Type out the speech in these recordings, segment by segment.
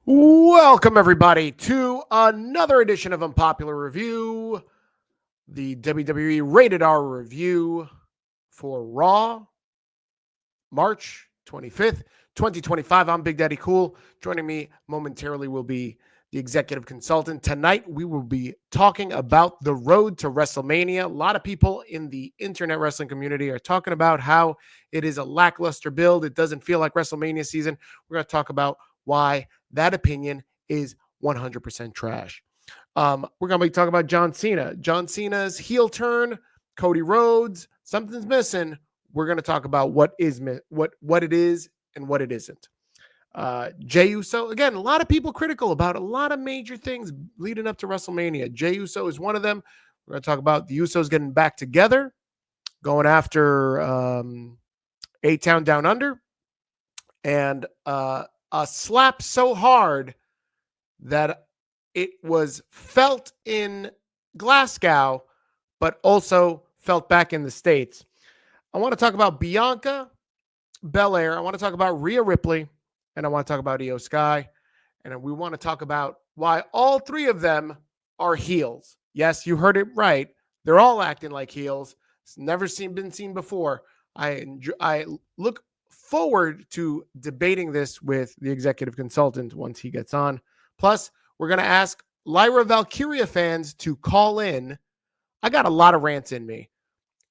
Welcome, everybody, to another edition of Unpopular Review, the WWE Rated R review for Raw, March 25th, 2025. I'm Big Daddy Cool. Joining me momentarily will be the executive consultant. Tonight, we will be talking about the road to WrestleMania. A lot of people in the internet wrestling community are talking about how it is a lackluster build. It doesn't feel like WrestleMania season. We're going to talk about why that opinion is 100% trash. We're going to be talking about John Cena. John Cena's heel turn, Cody Rhodes, something's missing. We're going to talk about what it is and what it isn't. Jey Uso, again, a lot of people critical about a lot of major things leading up to WrestleMania. Jey Uso is one of them. We're going to talk about the Usos getting back together, going after A-Town Down Under, and a slap so hard that it was felt in Glasgow, but also felt back in the States. I want to talk about Bianca, Belair. I want to talk about Rhea Ripley, and I want to talk about Io Sky. And we want to talk about why all three of them are heels. Yes, you heard it right. They're all acting like heels. It's never been seen before. I look forward to debating this with the executive consultant once he gets on. Plus, we're going to ask Lyra Valkyria fans to call in. I got a lot of rants in me.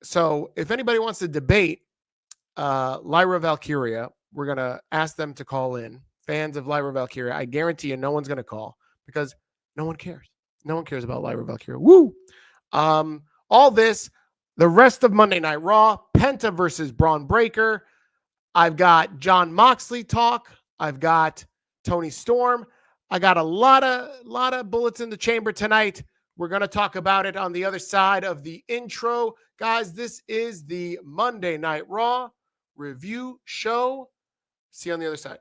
So if anybody wants to debate Lyra Valkyria, we're going to ask them to call in. Fans of Lyra Valkyria, I guarantee you no one's going to call because no one cares. No one cares about Lyra Valkyria. Woo! All this, the rest of Monday Night Raw, Penta versus Bron Breakker. I've got John Moxley talk. I've got Toni Storm. I got a lot of bullets in the chamber tonight. We're going to talk about it on the other side of the intro. Guys, this is the Monday Night Raw review show. See you on the other side.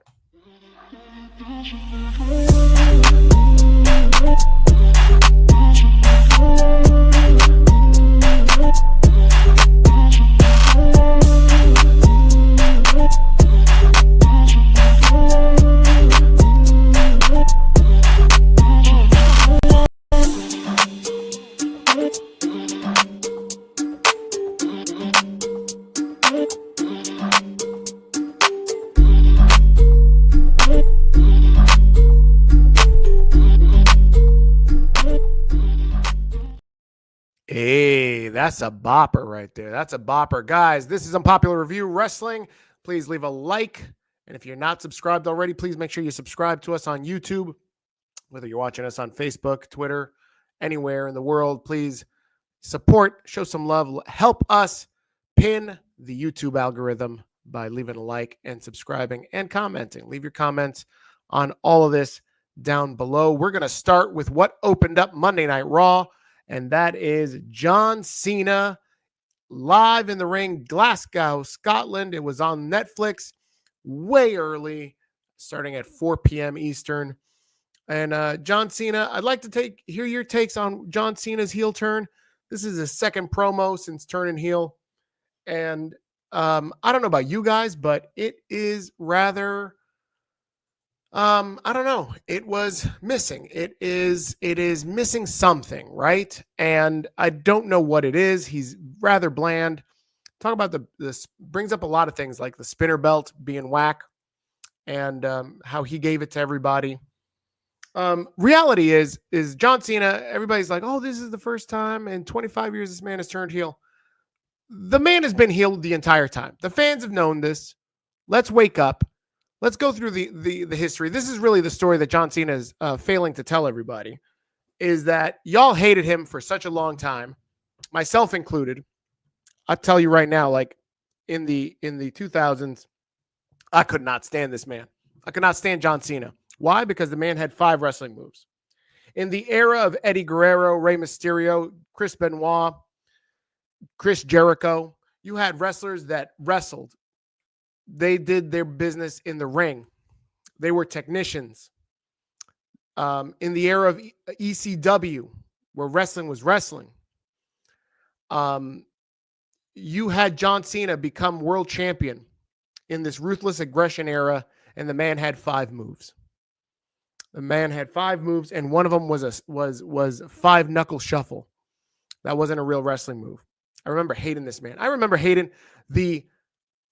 Hey, that's a bopper right there. That's a bopper. Guys, this is Unpopular Review Wrestling. Please leave a like. And if you're not subscribed already, please make sure you subscribe to us on YouTube. Whether you're watching us on Facebook, Twitter, anywhere in the world, please support, show some love, help us pin the YouTube algorithm by leaving a like and subscribing and commenting. Leave your comments on all of this down below. We're going to start with what opened up Monday Night Raw. And that is John Cena live in the ring, Glasgow, Scotland. It was on Netflix way early, starting at 4 p.m. Eastern. And John Cena, I'd like to hear your takes on John Cena's heel turn. This is his second promo since turning heel. And I don't know about you guys, but it is rather... I don't know. It was missing. It is missing something, right? And I don't know what it is. He's rather bland. Talk about this brings up a lot of things like the spinner belt being whack and how he gave it to everybody. Reality is John Cena, everybody's like, oh, this is the first time in 25 years this man has turned heel. The man has been healed the entire time. The fans have known this. Let's wake up. Let's go through the history. This is really the story that John Cena is failing to tell everybody, is that y'all hated him for such a long time, myself included. I'll tell you right now, like in the 2000s, I could not stand this man. I could not stand John Cena. Why? Because the man had 5 wrestling moves. In the era of Eddie Guerrero, Rey Mysterio, Chris Benoit, Chris Jericho, you had wrestlers that wrestled. They did their business in the ring. They were technicians. In the era of ECW, where wrestling was wrestling, you had John Cena become world champion in this ruthless aggression era, and the man had 5 moves. The man had 5 moves, and one of them was 5 knuckle shuffle. That wasn't a real wrestling move. I remember hating this man. I remember hating the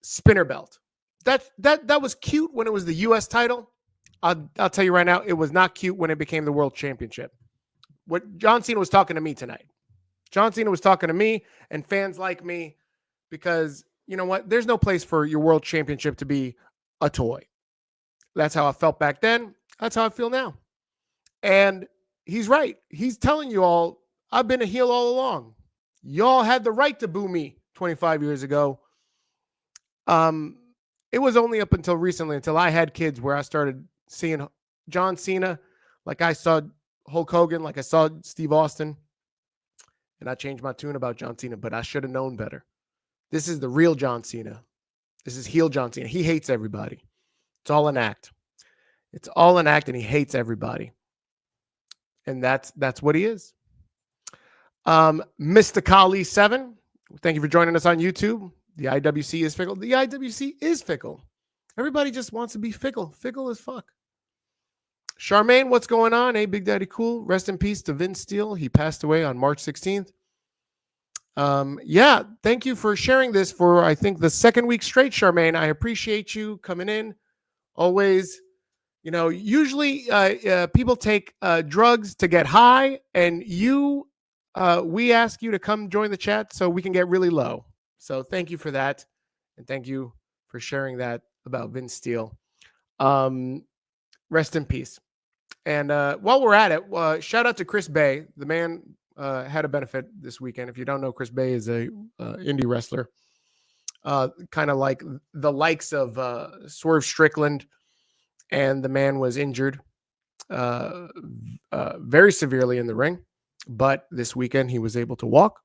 spinner belt. That was cute when it was the U.S. title. I'll tell you right now, it was not cute when it became the World Championship. What John Cena was talking to me tonight. John Cena was talking to me and fans like me because, you know what? There's no place for your World Championship to be a toy. That's how I felt back then. That's how I feel now. And he's right. He's telling you all, I've been a heel all along. Y'all had the right to boo me 25 years ago. It was only up until recently, until I had kids, where I started seeing John Cena like I saw Hulk Hogan, like I saw Steve Austin. And I changed my tune about John Cena, but I should have known better. This is the real John Cena. This is heel John Cena. He hates everybody. It's all an act. It's all an act, and he hates everybody. And that's what he is. Mr. Kali 7, thank you for joining us on YouTube. The IWC is fickle. The IWC is fickle. Everybody just wants to be fickle. Fickle as fuck. Charmaine, what's going on? Hey, Big Daddy Cool. Rest in peace to Vince Steele. He passed away on March 16th. Yeah, thank you for sharing this for, I think, the second week straight, Charmaine. I appreciate you coming in. Always, you know, usually people take drugs to get high, and we ask you to come join the chat so we can get really low. So thank you for that. And thank you for sharing that about Vince Steele. Rest in peace. And while we're at it, shout out to Chris Bay. The man had a benefit this weekend. If you don't know, Chris Bay is a indie wrestler, kind of like the likes of Swerve Strickland. And the man was injured very severely in the ring. But this weekend, he was able to walk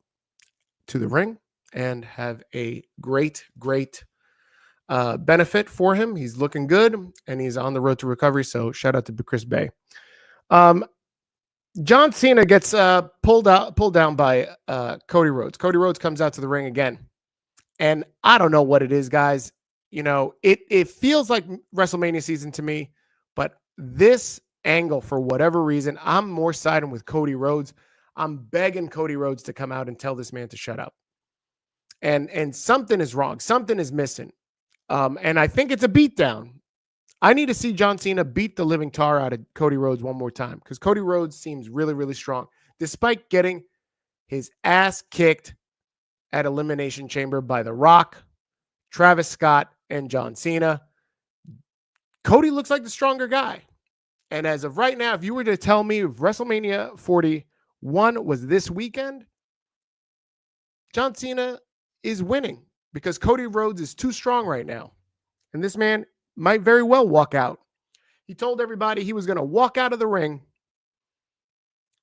to the ring and have a great benefit for him. He's looking good, and he's on the road to recovery. So shout out to Chris Bay. John Cena gets pulled down by Cody Rhodes. Cody Rhodes comes out to the ring again, and I don't know what it is, guys. You know, it feels like WrestleMania season to me, but this angle, for whatever reason, I'm more siding with Cody Rhodes. I'm begging Cody Rhodes to come out and tell this man to shut up. And something is wrong. Something is missing. And I think it's a beatdown. I need to see John Cena beat the living tar out of Cody Rhodes one more time, because Cody Rhodes seems really strong, despite getting his ass kicked at Elimination Chamber by The Rock, Travis Scott, and John Cena. Cody looks like the stronger guy. And as of right now, if you were to tell me if WrestleMania 41 was this weekend, John Cena is winning, because Cody Rhodes is too strong right now. And this man might very well walk out. He told everybody he was going to walk out of the ring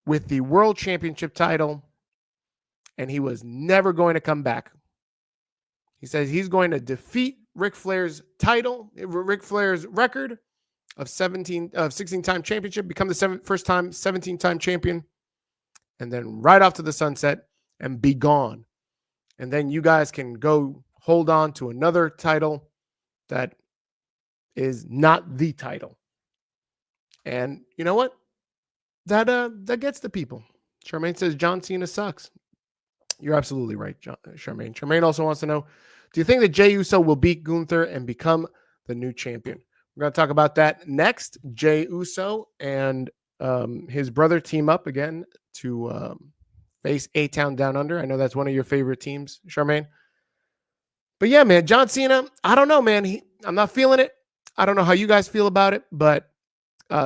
with the World Championship title, and he was never going to come back. He says he's going to defeat Ric Flair's title, Ric Flair's record of 16-time championship, become the first time 17-time champion, and then right off to the sunset and be gone. And then you guys can go hold on to another title that is not the title. And you know what? That gets the people. Charmaine says John Cena sucks. You're absolutely right, Charmaine. Charmaine also wants to know, do you think that Jey Uso will beat Gunther and become the new champion? We're going to talk about that next. Jey Uso and his brother team up again to face A-Town Down Under. I know that's one of your favorite teams, Charmaine. But yeah, man, John Cena, I don't know, man. I'm not feeling it. I don't know how you guys feel about it, but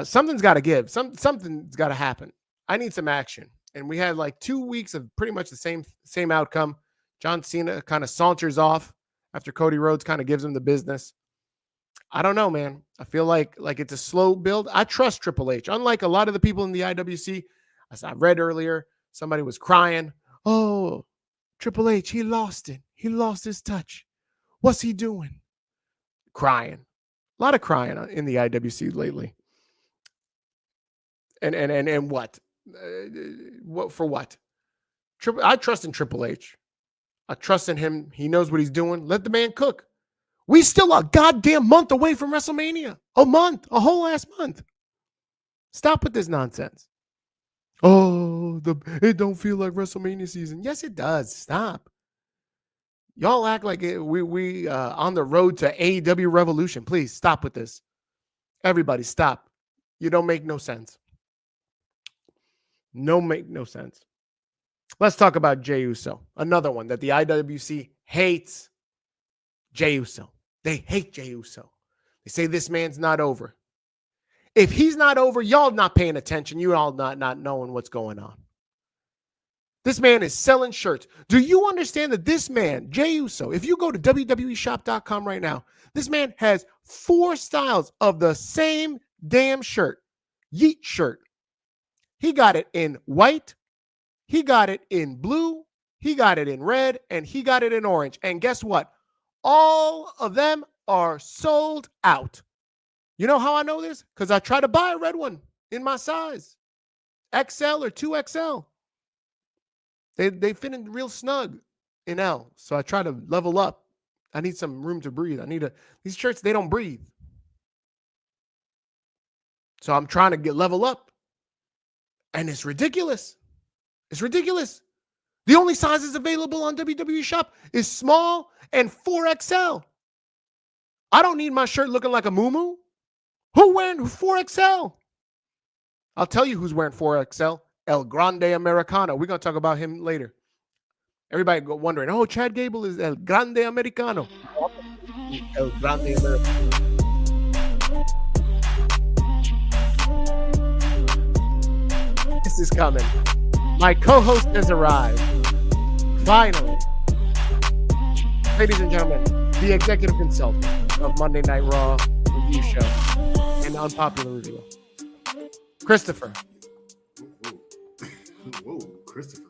something's got to give. Something's got to happen. I need some action. And we had like 2 weeks of pretty much the same outcome. John Cena kind of saunters off after Cody Rhodes kind of gives him the business. I don't know, man. I feel like it's a slow build. I trust Triple H. Unlike a lot of the people in the IWC, as I read earlier, somebody was crying. Oh, Triple H, he lost it. He lost his touch. What's he doing? Crying. A lot of crying in the IWC lately. And what? What for what? I trust in Triple H. I trust in him. He knows what he's doing. Let the man cook. We still a goddamn month away from WrestleMania. A month. A whole last month. Stop with this nonsense. Oh, it don't feel like WrestleMania season. Yes, it does. Stop. Y'all act like we on the road to AEW Revolution. Please stop with this. Everybody, stop. You don't make no sense. Make no sense. Let's talk about Jey Uso. Another one that the IWC hates. Jey Uso. They hate Jey Uso. They say this man's not over. If he's not over, y'all not paying attention. You all not knowing what's going on. This man is selling shirts. Do you understand that this man, Jey Uso, if you go to WWEshop.com right now, this man has 4 styles of the same damn shirt. Yeet shirt. He got it in white. He got it in blue. He got it in red. And he got it in orange. And guess what? All of them are sold out. You know how I know this? Because I tried to buy a red one in my size. XL or 2XL. They fit in real snug in L. So I try to level up. I need some room to breathe. These shirts, they don't breathe. So I'm trying to level up. And it's ridiculous. It's ridiculous. The only sizes available on WWE Shop is small and 4XL. I don't need my shirt looking like a muumuu. Who wearing 4XL? I'll tell you who's wearing 4XL. El Grande Americano. We're going to talk about him later. Everybody go wondering, oh, Chad Gable is El Grande Americano. El Grande Americano. This is coming. My co-host has arrived. Finally. Ladies and gentlemen, the executive consultant of Monday Night Raw review show and Unpopular Review, Christopher. Whoa, Christopher.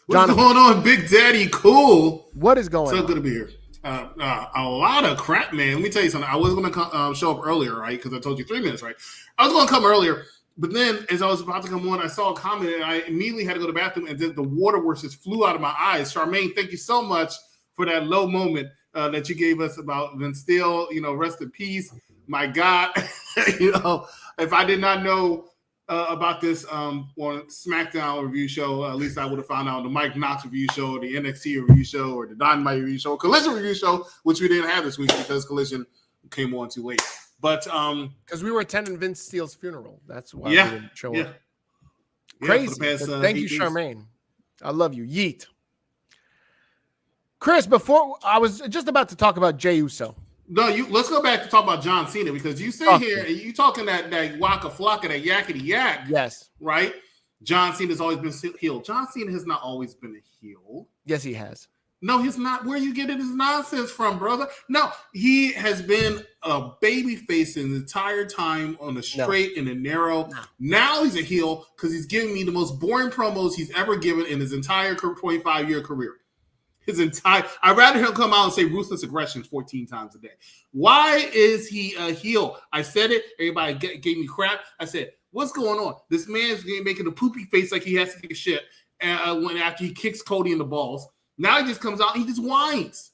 What's going on, Big Daddy Cool? What is going on? So good to be here. A lot of crap, man. Let me tell you something. I was going to show up earlier, right? Because I told you 3 minutes, right? I was going to come earlier, but then as I was about to come on, I saw a comment, and I immediately had to go to the bathroom, and then the waterworks just flew out of my eyes. Charmaine, thank you so much for that low moment that you gave us about Vince Steele. You know, rest in peace. My God, you know, if I did not know about this on SmackDown review show, at least I would have found out on the Mike Knox review show, or the NXT review show, or the Dynamite review show, Collision review show, which we didn't have this week because Collision came on too late. But because we were attending Vince Steele's funeral, that's why we didn't show up. Crazy. Past, thank you, Charmaine. I love you. Yeet. Chris, before I was just about to talk about Jey Uso. No, let's go back to talk about John Cena, because you sit here and you talking that waka flocka, that yakety yak. Yes. Right? John Cena's always been healed. John Cena has not always been a heel. Yes, he has. No, he's not. Where are you getting this nonsense from, brother? No, he has been a baby face the entire time, on the straight and the narrow. No. Now he's a heel because he's giving me the most boring promos he's ever given in his entire 25-year career. I'd rather him come out and say ruthless aggression 14 times a day. Why is he a heel? I said it. Everybody gave me crap. I said, what's going on? This man's making a poopy face like he has to take a shit after he kicks Cody in the balls. Now he just comes out and he just whines.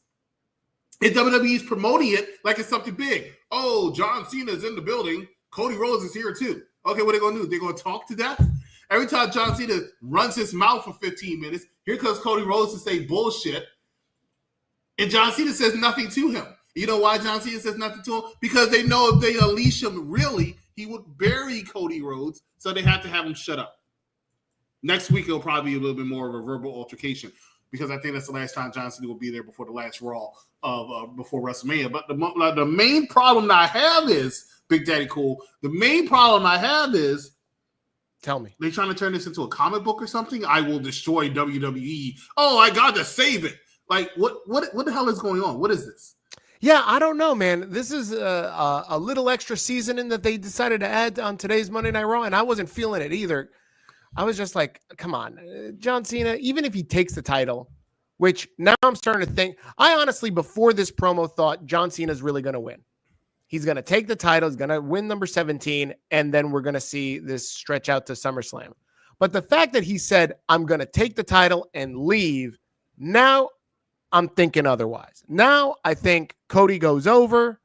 And WWE's promoting it like it's something big. Oh, John Cena's in the building. Cody Rhodes is here too. Okay, what are they going to do? They're going to talk to death? Every time John Cena runs his mouth for 15 minutes, here comes Cody Rhodes to say bullshit, and John Cena says nothing to him. You know why John Cena says nothing to him? Because they know if they unleash him, really, he would bury Cody Rhodes, so they have to have him shut up. Next week, it'll probably be a little bit more of a verbal altercation, because I think that's the last time John Cena will be there before the last Raw of before WrestleMania. But the main problem that I have is, Big Daddy Cool, the main problem I have is, tell me. They trying to turn this into a comic book or something? I will destroy WWE. Oh, I got to save it. Like, what the hell is going on? What is this? Yeah, I don't know, man. This is a little extra seasoning that they decided to add on today's Monday Night Raw, and I wasn't feeling it either. I was just like, come on. John Cena, even if he takes the title, which now I'm starting to think, I honestly, before this promo, thought John Cena's really going to win. He's going to take the title. He's going to win number 17. And then we're going to see this stretch out to SummerSlam. But the fact that he said, I'm going to take the title and leave, now I'm thinking otherwise. Now I think Cody goes over,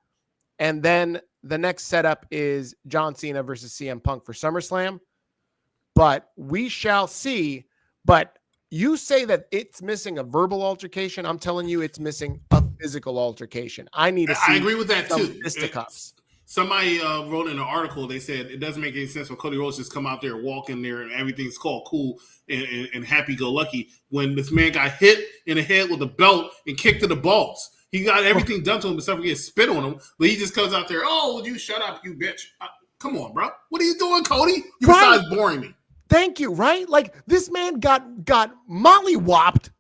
and then the next setup is John Cena versus CM Punk for SummerSlam. But we shall see. But you say that it's missing a verbal altercation. I'm telling you it's missing a physical altercation. I need to see. I agree with that too. Fisticuffs. Somebody wrote in an article, they said it doesn't make any sense for Cody Rhodes just come out there, walk in there, and everything's called cool and happy-go-lucky when this man got hit in the head with a belt and kicked to the balls. He got everything done to him except for getting spit on him, but he just comes out there, oh, would you shut up, you bitch. Come on, bro. What are you doing, Cody? You besides boring me. Thank you, right? Like, this man got molly-whopped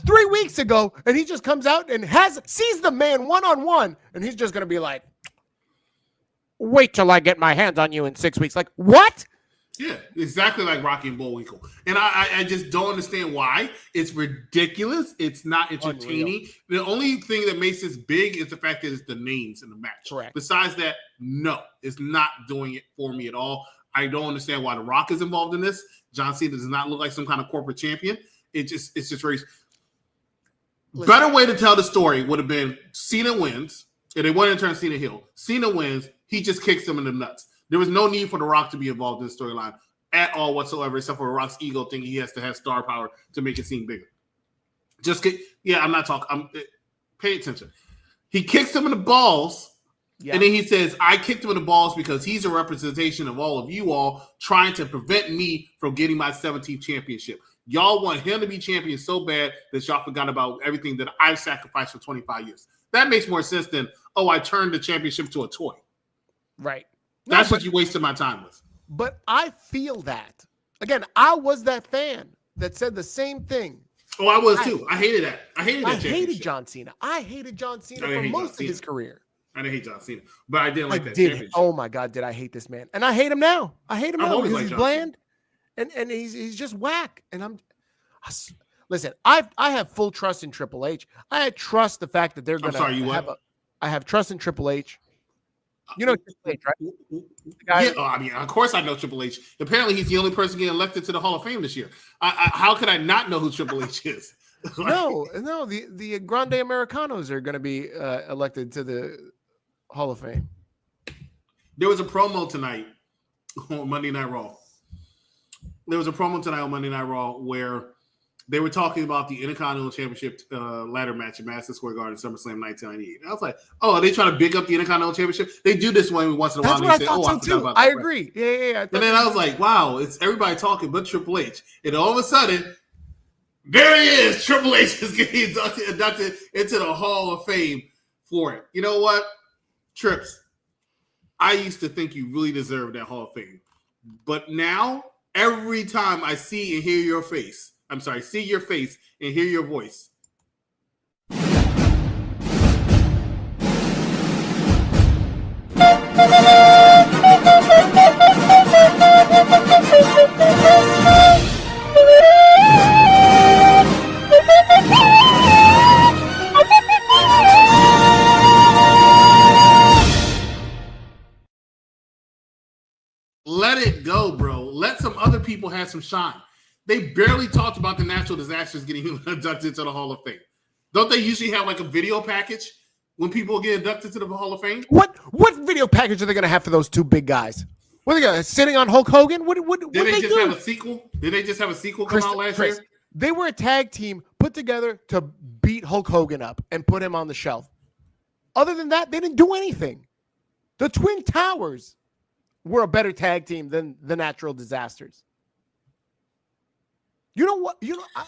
3 weeks ago, and he just comes out and sees the man one-on-one, and he's just going to be like, wait till I get my hands on you in 6 weeks. Like, what? Yeah, exactly like Rocky and Bullwinkle. And I just don't understand why. It's ridiculous. It's not entertaining. Unreal. The only thing that makes this big is the fact that it's the names in the match. Correct. Besides that, no, it's not doing it for me at all. I don't understand why The Rock is involved in this. John Cena does not look like some kind of corporate champion. It's just very... Listen. Better way to tell the story would have been Cena wins, and they wanted to turn Cena heel. Cena wins, he just kicks him in the nuts. There was no need for The Rock to be involved in the storyline at all whatsoever, except for The Rock's ego thinking he has to have star power to make it seem bigger. I'm not talking. Pay attention. He kicks him in the balls, and then he says, I kicked him in the balls because he's a representation of all of you all trying to prevent me from getting my 17th championship. Y'all want him to be champion so bad that y'all forgot about everything that I've sacrificed for 25 years. That makes more sense than, I turned the championship to a toy. Right. That's what you wasted my time with. But I feel that. Again, I was that fan that said the same thing. Oh, I was too. I hated that. I hated John Cena. I hated John Cena for most of his career. I didn't hate John Cena, but I didn't like that championship. Oh my God, did I hate this man? And I hate him now. I hate him now because he's bland and he's just whack. And listen, I have full trust in Triple H. I trust the fact that they're going to I have trust in Triple H. You know Triple H, right? Of course I know Triple H. Apparently, he's the only person getting elected to the Hall of Fame this year. How could I not know who Triple H is? No. The Grande Americanos are going to be elected to the Hall of Fame. There was a promo tonight on Monday Night Raw. Where they were talking about the Intercontinental Championship ladder match in Madison Square Garden, SummerSlam 1998. And I was like, are they trying to big up the Intercontinental Championship? They do this once in a while. That's what I thought so too. I agree. Yeah. And then I was like, wow, it's everybody talking but Triple H. And all of a sudden, there he is. Triple H is getting inducted into the Hall of Fame for it. You know what? Trips, I used to think you really deserved that Hall of Fame. But now, every time I see and hear your face, see your face and hear your voice. Let it go, bro. Let some other people have some shine. They barely talked about the natural disasters getting inducted into the Hall of Fame. Don't they usually have like a video package when people get inducted to the Hall of Fame? What video package are they going to have for those two big guys? What are they going to sitting on Hulk Hogan? Did they just have a sequel? Did they just have a sequel come out last year? They were a tag team put together to beat Hulk Hogan up and put him on the shelf. Other than that, they didn't do anything. The Twin Towers were a better tag team than the Natural Disasters. You know what?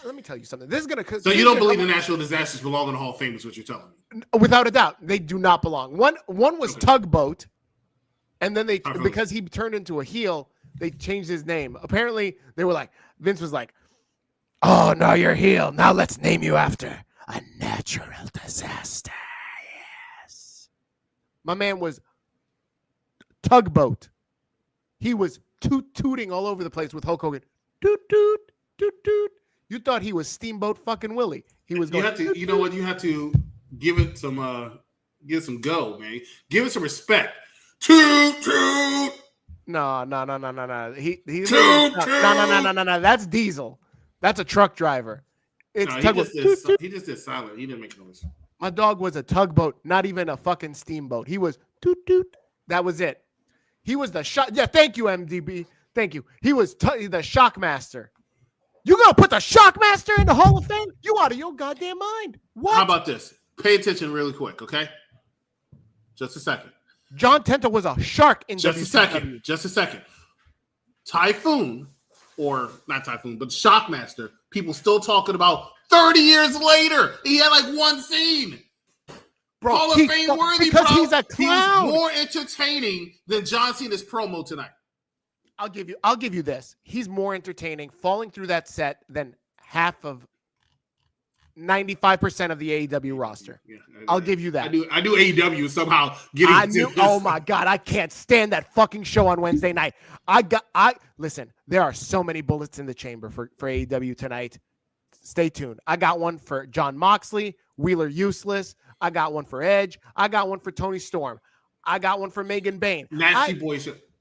Let me tell you something. This is gonna. So you don't believe the Natural Disasters belong in the Hall of Fame? Is what you're telling me? Without a doubt, they do not belong. One was Tugboat, and then because he turned into a heel, they changed his name. Apparently, they were like Vince was like, "Oh no, you're heel. Now let's name you after a natural disaster." Yes, my man was Tugboat. He was tooting all over the place with Hulk Hogan. Toot toot. Toot. You thought he was Steamboat fucking Willie. He was going. You know what? You have to give it some go, man. Give it some respect. Toot toot. No. He's no. That's Diesel. That's a truck driver. It's Tugboat. He just did silent. He didn't make noise. My dog was a Tugboat, not even a fucking steamboat. He was toot toot That was it. He was the shock. Yeah, thank you, MDB. Thank you. He was the shock master. You gonna put the shock master in the Hall of Fame? You out of your goddamn mind. What? How about this? Pay attention really quick, okay? Just a second. John Tenta was a shark in Just WCW. Just a second. Typhoon, or not Typhoon, but Shockmaster, people still talking about 30 years later. He had like one scene. Bro, Hall of Fame worthy, because bro. He's a clown. He was more entertaining than John Cena's promo tonight. I'll give you this. He's more entertaining falling through that set than half of 95% of the AEW roster. Yeah, I'll give you that. I do AEW somehow getting oh my God, I can't stand that fucking show on Wednesday night. Listen, there are so many bullets in the chamber for AEW tonight. Stay tuned. I got one for John Moxley, Wheeler Useless. I got one for Edge. I got one for Toni Storm. I got one for Megan Bain. Nasty Boy.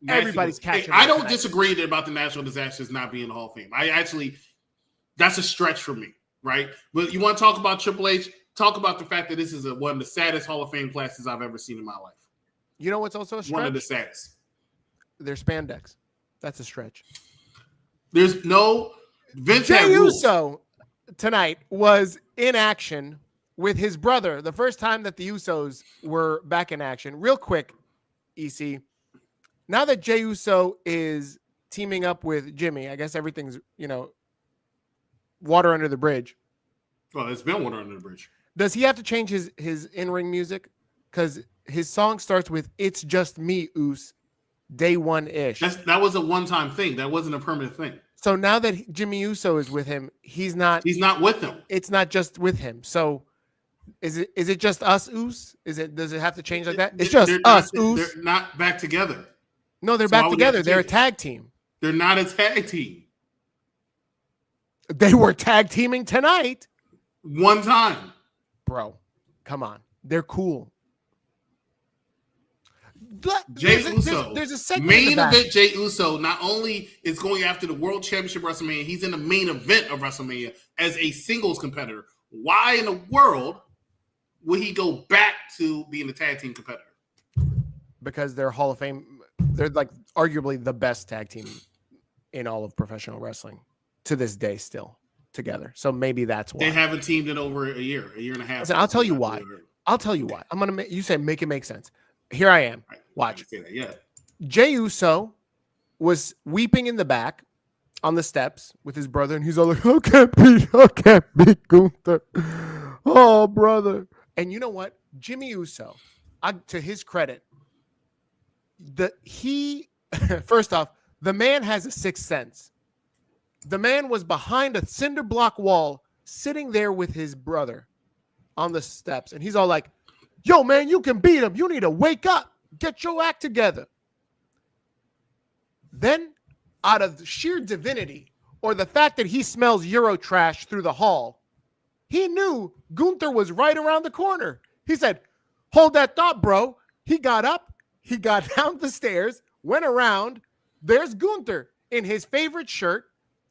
Everybody's catching. I don't disagree about the natural disasters not being in the Hall of Fame. That's a stretch for me, right? But you want to talk about Triple H? Talk about the fact that this is one of the saddest Hall of Fame classes I've ever seen in my life. You know what's also a stretch? One of the saddest. Their spandex. That's a stretch. There's no Vince. Jey Uso tonight was in action with his brother. The first time that the Usos were back in action. Real quick, EC. Now that Jey Uso is teaming up with Jimmy, I guess everything's, water under the bridge. Well, it's been water under the bridge. Does he have to change his in-ring music? Because his song starts with "It's just me, Us," day one-ish. That was a one-time thing. That wasn't a permanent thing. So now that Jimmy Uso is with him, he's not with him. It's not just with him. So is it just us, Us? Does it have to change like that? It's just us, Us. They're not back together. No, they're back together. They're a tag team. They're not a tag team. They were tag teaming tonight. One time. Bro, come on. They're cool. Jey Uso. There's a segment main event. Jey Uso not only is going after the World Championship WrestleMania, he's in the main event of WrestleMania as a singles competitor. Why in the world would he go back to being a tag team competitor? Because they're Hall of Fame. They're like arguably the best tag team in all of professional wrestling to this day still together. So maybe that's why. They haven't teamed in over a year and a half. Listen, I'll tell you why. I'm going to you say make it make sense. Here I am. Watch. Jey Uso was weeping in the back on the steps with his brother, and he's all like, I can't beat Gunther. Oh, brother. And you know what? Jimmy Uso, to his credit, first off, the man has a sixth sense. The man was behind a cinder block wall, sitting there with his brother on the steps, and he's all like, yo, man, you can beat him. You need to wake up. Get your act together. Then, out of sheer divinity, or the fact that he smells Eurotrash through the hall, he knew Gunther was right around the corner. He said, hold that thought, bro. He got up. He got down the stairs, went around. There's Gunther in his favorite shirt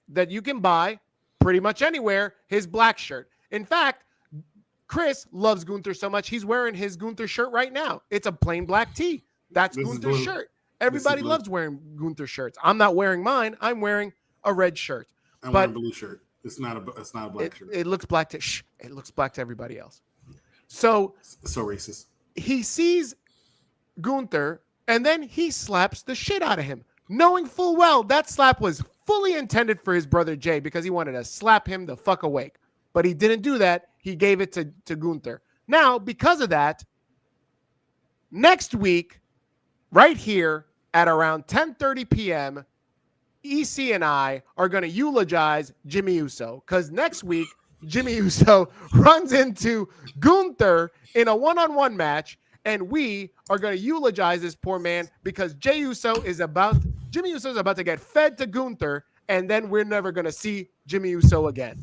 that you can buy pretty much anywhere, his black shirt. In fact, Chris loves Gunther so much, he's wearing his Gunther shirt right now. It's a plain black tee. That's Gunther's shirt. Everybody loves wearing Gunther shirts. I'm not wearing mine. I'm wearing a red shirt. I'm wearing a blue shirt. It's not a black shirt. It looks black it looks black to everybody else. So racist. He sees Gunther, and then he slaps the shit out of him, knowing full well that slap was fully intended for his brother Jay because he wanted to slap him the fuck awake. But he didn't do that. He gave it to Gunther. Now, because of that, next week, right here at around 10:30 p.m., EC and I are going to eulogize Jimmy Uso because next week, Jimmy Uso runs into Gunther in a one-on-one match, and we are going to eulogize this poor man because Jimmy Uso is about to get fed to Gunther, and then we're never going to see Jimmy Uso again.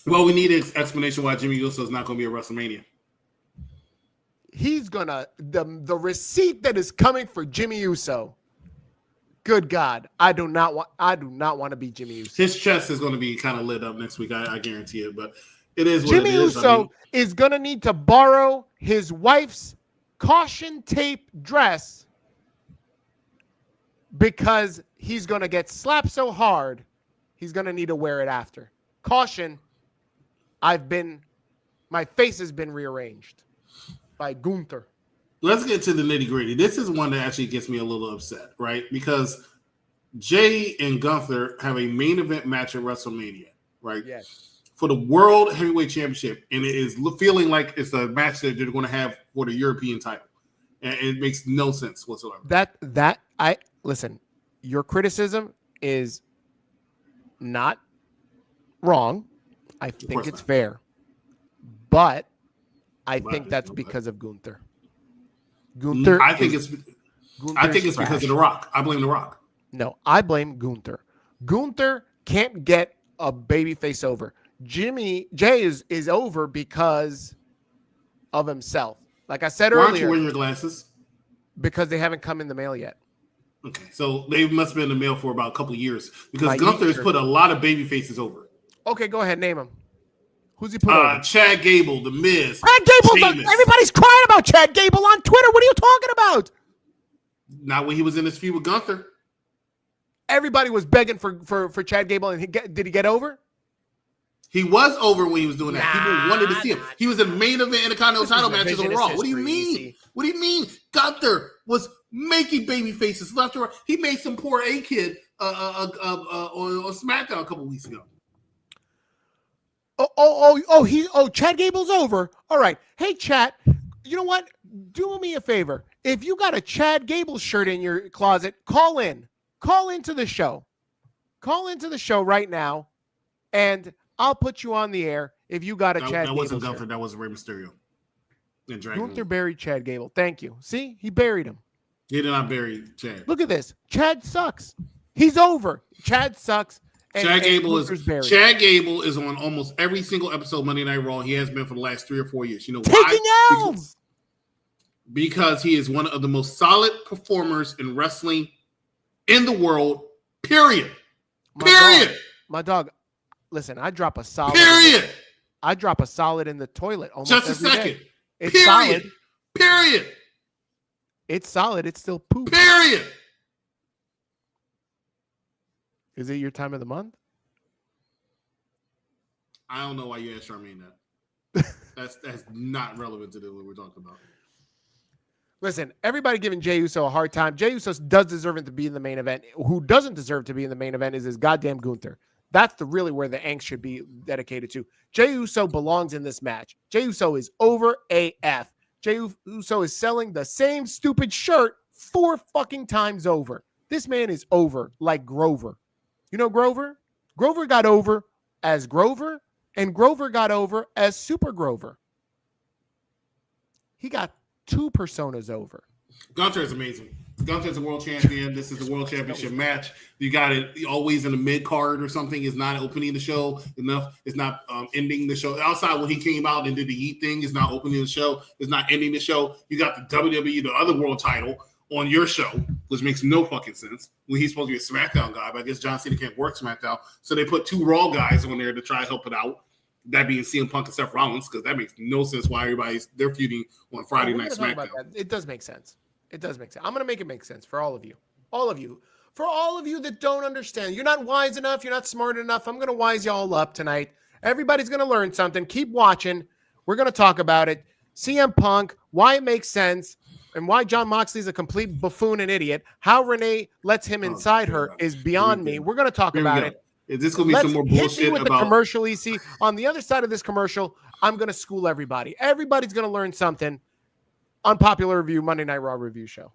Well, we need an explanation why Jimmy Uso is not going to be at WrestleMania. He's gonna the receipt that is coming for Jimmy Uso. Good God, I do not want to be Jimmy Uso. His chest is going to be kind of lit up next week. I guarantee it. But it is what Jimmy it is. Uso is going to need to borrow his wife's caution tape dress because he's going to get slapped so hard, he's going to need to wear it after. Caution, my face has been rearranged by Gunther. Let's get to the nitty gritty. This is one that actually gets me a little upset, right? Because Jay and Gunther have a main event match at WrestleMania, right? Yes. For the World Heavyweight Championship, and it is feeling like it's a match that they're going to have for the European title, and it makes no sense whatsoever. Listen, your criticism is not wrong. I think it's fair, but I think that's because of Gunther. I think it's because of The Rock. I blame The Rock. No, I blame Gunther. Gunther can't get a babyface over. Jay is over because of himself. Like I said earlier. Why aren't you wearing your glasses? Because they haven't come in the mail yet. Okay, so they must have been in the mail for about a couple of years because Gunther has put a lot of baby faces over. Okay, go ahead, name him. Who's he put over? Chad Gable, The Miz. Chad Gable. Everybody's crying about Chad Gable on Twitter. What are you talking about? Not when he was in this feud with Gunther. Everybody was begging for Chad Gable, and did he get over? He was over when he was doing that. People wanted to see him. He was in the main event Intercontinental title matches on Raw. What do you mean? What do you mean? Gunther was making baby faces left or right. He made some poor A-Kid on SmackDown a couple weeks ago. Chad Gable's over. All right. Hey, Chad, you know what? Do me a favor. If you got a Chad Gable shirt in your closet, call in. Call into the show. Call into the show right now, and I'll put you on the air if you got a Chad Gable shirt. That wasn't Gunther. That was Rey Mysterio. Gunther buried Chad Gable. Thank you. See? He buried him. He did not bury Chad. Look at this. Chad sucks. He's over. Chad sucks. Chad Gable is on almost every single episode of Monday Night Raw. He has been for the last 3 or 4 years. You know why? Taking L's. Because he is one of the most solid performers in wrestling in the world. Period. My dog. Listen, I drop a solid. Period. I drop a solid in the toilet almost just a every second. Day. It's solid. Period. It's solid. It's still poop. Period. Is it your time of the month? I don't know why you asked Charmaine that. That's not relevant to what we're talking about. Listen, everybody giving Jey Uso a hard time. Jey Uso does deserve to be in the main event. Who doesn't deserve to be in the main event is his goddamn Gunther. That's really where the angst should be dedicated to. Jey Uso belongs in this match. Jey Uso is over AF. Jey Uso is selling the same stupid shirt 4 fucking times over. This man is over like Grover. You know Grover? Grover got over as Grover, and Grover got over as Super Grover. He got 2 personas over. Gunther is amazing. Gunther's a world champion. This is the world championship match. You got it always in the mid card or something. It's not opening the show enough. It's not ending the show. Outside when he came out and did the Yeet thing, it's not opening the show. It's not ending the show. You got the WWE, the other world title on your show, which makes no fucking sense when he's supposed to be a SmackDown guy. But I guess John Cena can't work SmackDown. So they put 2 Raw guys on there to try to help it out. That being CM Punk and Seth Rollins, because that makes no sense why they're feuding on Friday Night SmackDown. It does make sense. It does make sense. I'm going to make it make sense for all of you. All of you. For all of you that don't understand. You're not wise enough. You're not smart enough. I'm going to wise y'all up tonight. Everybody's going to learn something. Keep watching. We're going to talk about it. CM Punk, why it makes sense, and why John Moxley is a complete buffoon and idiot. How Renee lets him inside her is beyond me. We're going to talk about it. Is this going to be some more bullshit with the commercial, EC? On the other side of this commercial, I'm going to school everybody. Everybody's going to learn something. Unpopular Review, Monday Night Raw review show.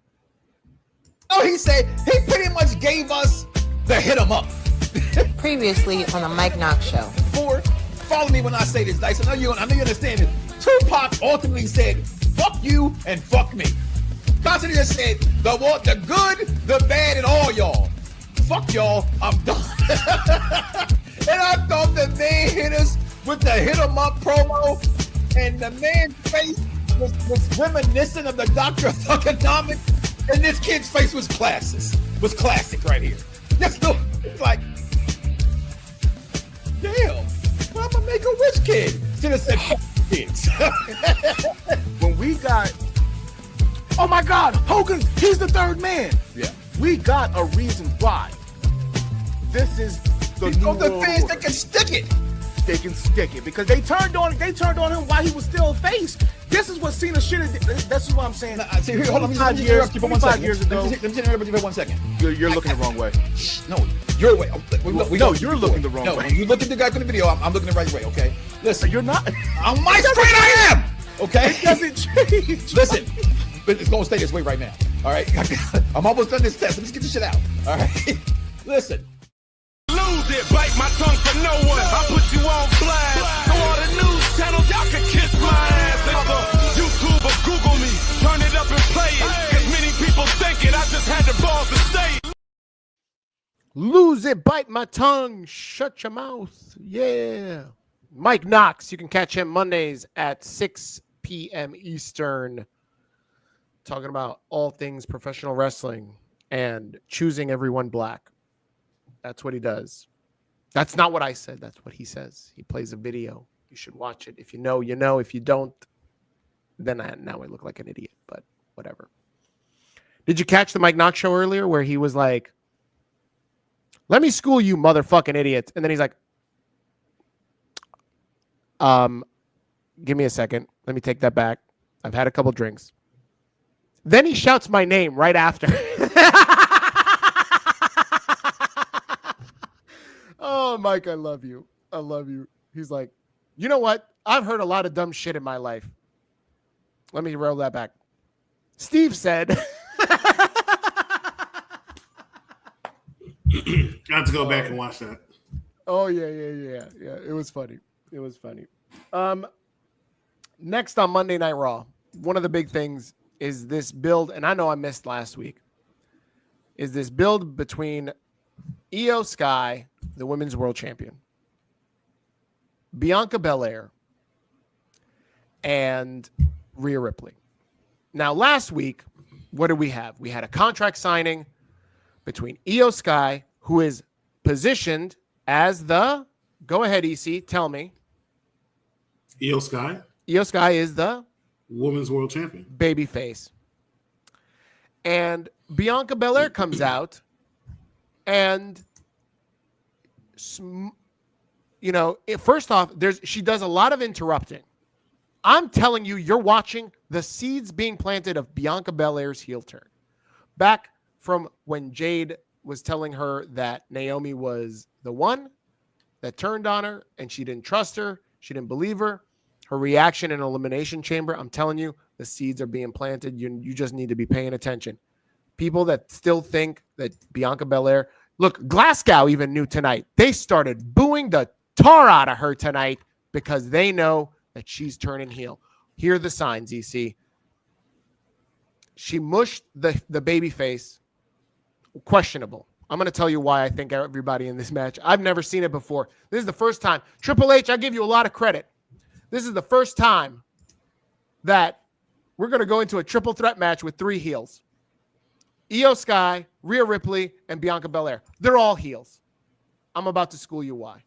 Oh, he said he pretty much gave us the hit 'em up. Previously on the Mike Knox show. Follow me when I say this, Dice. I know you understand it. Tupac ultimately said, "Fuck you and fuck me." Constantly just said, the good, the bad, and all y'all. Fuck y'all, I'm done. And I thought the man hit us with the hit 'em up promo, and the man's face was reminiscent of the Doctor of Thugonomics, and this kid's face was classic right here. Just look, it's like, damn, I'm a Make-A-Wish kid. Should have said fuck kids. When we got oh my God, Hogan, he's the third man. Yeah. We got a reason why. This is the new the world fans order. that can stick it. They can stick it because they turned on him while he was still a face. This is what Cena should have did. This is what I'm saying. See, here, hold on. Let me years, interrupt you for 1 second. years ago. Let me interrupt you for 1 second. You're looking the wrong way. No, your way. You're looking the wrong way. When you look at the guy from the video, I'm looking the right way, okay? Listen. You're not. On my screen, I am! Okay? It doesn't change. Listen. But it's going to stay this way right now. All right? I'm almost done this test. Let's get this shit out. All right? Listen. Lose it, bite my tongue for no one. I put you on blast. So all the news channels, y'all can kiss my ass. If YouTube or Google me, turn it up and play it. Cause many people think it, I just had the balls to say it. Lose it, bite my tongue, shut your mouth. Yeah. Mike Knox, you can catch him Mondays at 6 p.m. Eastern, talking about all things professional wrestling and choosing everyone black. That's what he does. That's not what I said. That's what he says. He plays a video. You should watch it. If you know, you know. If you don't, then now I look like an idiot, but whatever. Did you catch the Mike Knox show earlier where he was like, let me school you motherfucking idiots. And then he's like, give me a second. Let me take that back. I've had a couple drinks. Then he shouts my name right after. Oh, Mike, I love you. I love you. He's like, you know what? I've heard a lot of dumb shit in my life. Let me roll that back. Steve said. I have to go back and watch that. Oh, yeah. It was funny. It was funny. Next on Monday Night Raw, one of the big things is this build, and I know I missed last week, is this build between Io Sky, the women's world champion, Bianca Belair, and Rhea Ripley. Now, last week, what did we have? We had a contract signing between Io Sky, who is positioned as the, go ahead, EC, tell me. Io Sky? Io Sky is the Women's World Champion. Babyface. And Bianca Belair comes out and, you know, first off, she does a lot of interrupting. I'm telling you, you're watching the seeds being planted of Bianca Belair's heel turn. Back from when Jade was telling her that Naomi was the one that turned on her and she didn't trust her, she didn't believe her. Her reaction in Elimination Chamber, I'm telling you, the seeds are being planted. You just need to be paying attention. People that still think that Bianca Belair, look, Glasgow even knew tonight. They started booing the tar out of her tonight because they know that she's turning heel. Here are the signs, EC. She mushed the baby face. Questionable. I'm going to tell you why I think everybody in this match. I've never seen it before. This is the first time. Triple H, I give you a lot of credit. This is the first time that we're going to go into a triple threat match with three heels. Io Sky, Rhea Ripley, and Bianca Belair. They're all heels. I'm about to school you why.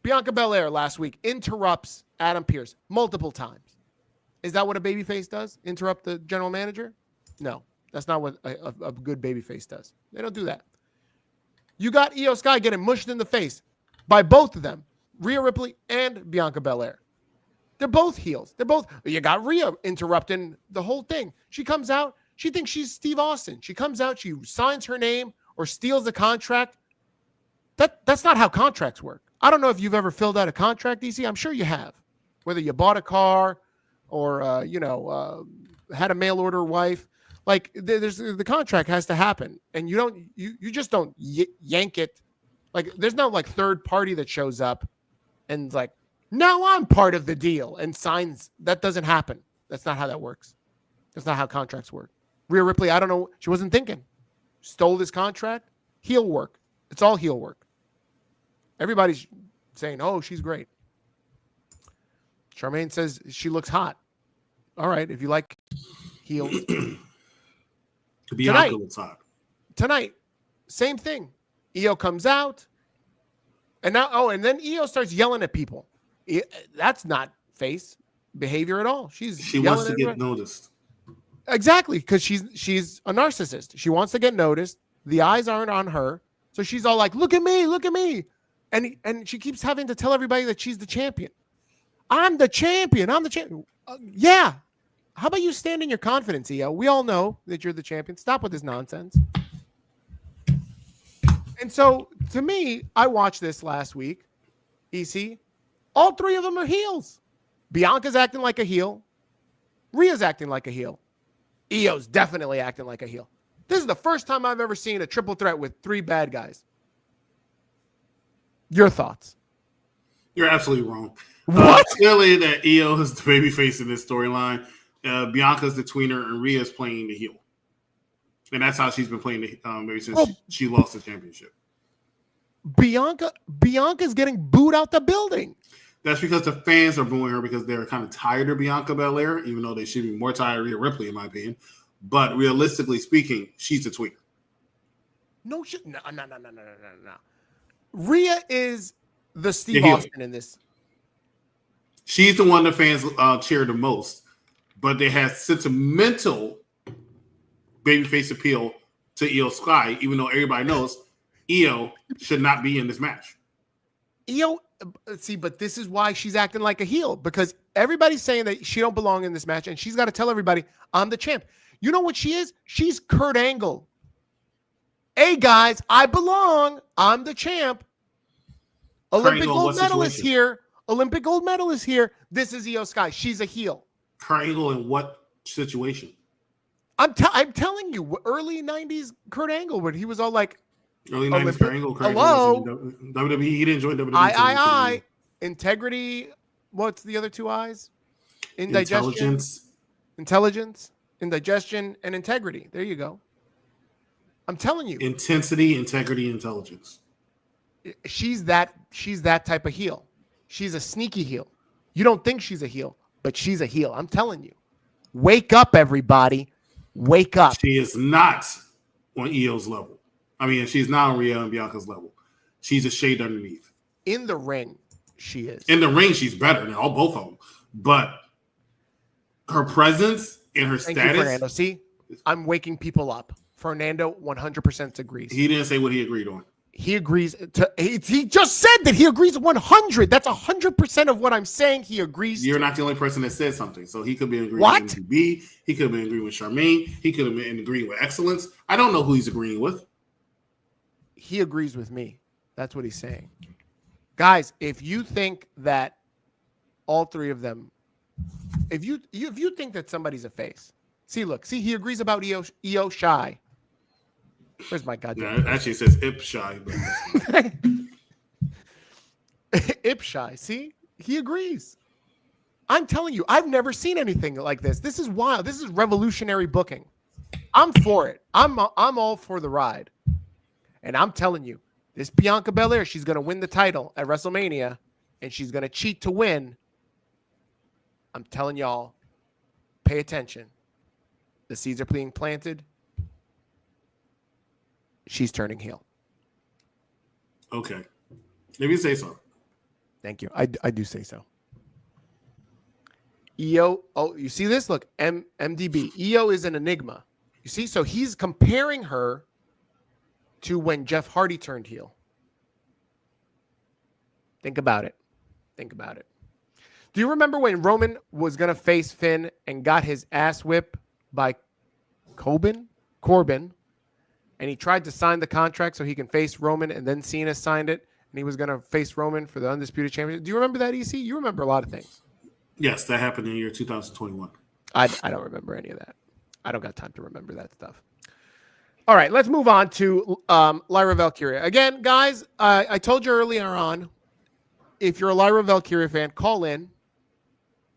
Bianca Belair last week interrupts Adam Pearce multiple times. Is that what a babyface does? Interrupt the general manager? No, that's not what a good babyface does. They don't do that. You got Io Sky getting mushed in the face by both of them, Rhea Ripley and Bianca Belair. They're both heels. You got Rhea interrupting the whole thing. She comes out. She thinks she's Steve Austin. She comes out. She signs her name or steals the contract. That's not how contracts work. I don't know if you've ever filled out a contract, DC. I'm sure you have. Whether you bought a car or, had a mail order wife. Like, there's the contract has to happen. And you just don't yank it. Like, there's no, like, third party that shows up and, like, now I'm part of the deal and signs. That doesn't happen. That's not how that works. That's not how contracts work. Rhea Ripley, I don't know. She wasn't thinking. Stole this contract. Heel work. It's all heel work. Everybody's saying, oh, she's great. Charmaine says she looks hot. All right, if you like heels. Bianca looks hot. Tonight, same thing. Io comes out. And then Io starts yelling at people. That's not face behavior at all. She wants to get noticed. Exactly, because she's a narcissist. She wants to get noticed. The eyes aren't on her, so she's all like, "Look at me, look at me," and she keeps having to tell everybody that she's the champion. I'm the champion. I'm the champion. Yeah. How about you stand in your confidence, Io? We all know that you're the champion. Stop with this nonsense. And so, to me, I watched this last week. EC, all three of them are heels. Bianca's acting like a heel. Rhea's acting like a heel. Io's definitely acting like a heel. This is the first time I've ever seen a triple threat with three bad guys. Your thoughts? You're absolutely wrong. What? Clearly that Io is the babyface in this storyline. Bianca's the tweener and Rhea's playing the heel. And that's how she's been playing maybe since she lost the championship. Bianca's getting booed out the building. That's because the fans are booing her because they're kind of tired of Bianca Belair, even though they should be more tired of Rhea Ripley, in my opinion. But realistically speaking, she's the tweener. No. Rhea is the Steve Austin in this. She's the one the fans cheer the most, but they have sentimental babyface appeal to Io Sky, even though everybody knows Io should not be in this match. Io, see, but this is why she's acting like a heel, because everybody's saying that she don't belong in this match, and she's got to tell everybody, I'm the champ. You know what she is? She's Kurt Angle. Hey, guys, I belong. I'm the champ. Olympic gold medalist here. Olympic gold medalist here. This is Io Sky. She's a heel. Kurt Angle in what situation? I'm telling you, early 90s Kurt Angle, when he was all like, early 90s Kurt Angle. Hello. WWE. He didn't join WWE. I. Integrity. What's the other two I's? Intelligence. Indigestion, and integrity. There you go. I'm telling you. Intensity, integrity, intelligence. She's that type of heel. She's a sneaky heel. You don't think she's a heel, but she's a heel. I'm telling you. Wake up, everybody. Wake up. She is not on Io's level. I mean, she's not on Rhea and Bianca's level. She's a shade underneath. In the ring, she is. In the ring, she's better than both of them. But her presence and her status. You, Fernando. See, I'm waking people up. Fernando 100% agrees. He didn't say what he agreed on. He agrees to. He just said that he agrees 100. That's 100% of what I'm saying. He agrees. You're not the only person that said something. So he could be agreeing what? with MTB. He could have been agreeing with Charmaine. He could have been agreeing with Excellence. I don't know who he's agreeing with. He agrees with me. That's what he's saying. Guys, if you think that all three of them, if you think that somebody's a face, see, he agrees about Io Shy. Where's my goddamn? Yeah, actually, it says Ip Shy. Ip Shy. See, he agrees. I'm telling you, I've never seen anything like this. This is wild. This is revolutionary booking. I'm for it. I'm all for the ride. And I'm telling you, this Bianca Belair, she's going to win the title at WrestleMania, and she's going to cheat to win. I'm telling y'all, pay attention. The seeds are being planted. She's turning heel. Okay. Maybe you say so. Thank you. I do say so. Io, you see this? Look, MDB. Io is an enigma. You see? So he's comparing her to when Jeff Hardy turned heel. Think about it. Do you remember when Roman was going to face Finn and got his ass whipped by Corbin? And he tried to sign the contract so he can face Roman, and then Cena signed it, and he was going to face Roman for the Undisputed Championship. Do you remember that, EC? You remember a lot of things. Yes, that happened in the year 2021. I don't remember any of that. I don't got time to remember that stuff. All right, let's move on to Lyra Valkyria. Again, guys, I told you earlier on, if you're a Lyra Valkyria fan, call in.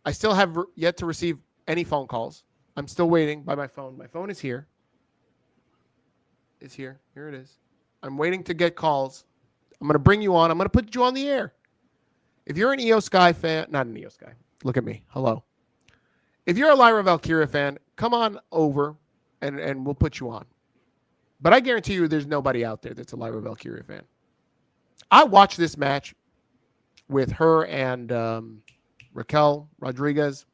I still have yet to receive any phone calls. I'm still waiting by my phone. My phone is here. It's here. Here it is. I'm waiting to get calls. I'm going to bring you on. I'm going to put you on the air. If you're an Io Sky fan, not an Io Sky. Look at me. Hello. If you're a Lyra Valkyria fan, come on over and we'll put you on. But I guarantee you there's nobody out there that's a Lyra Valkyria fan. I watched this match with her and Raquel Rodriguez.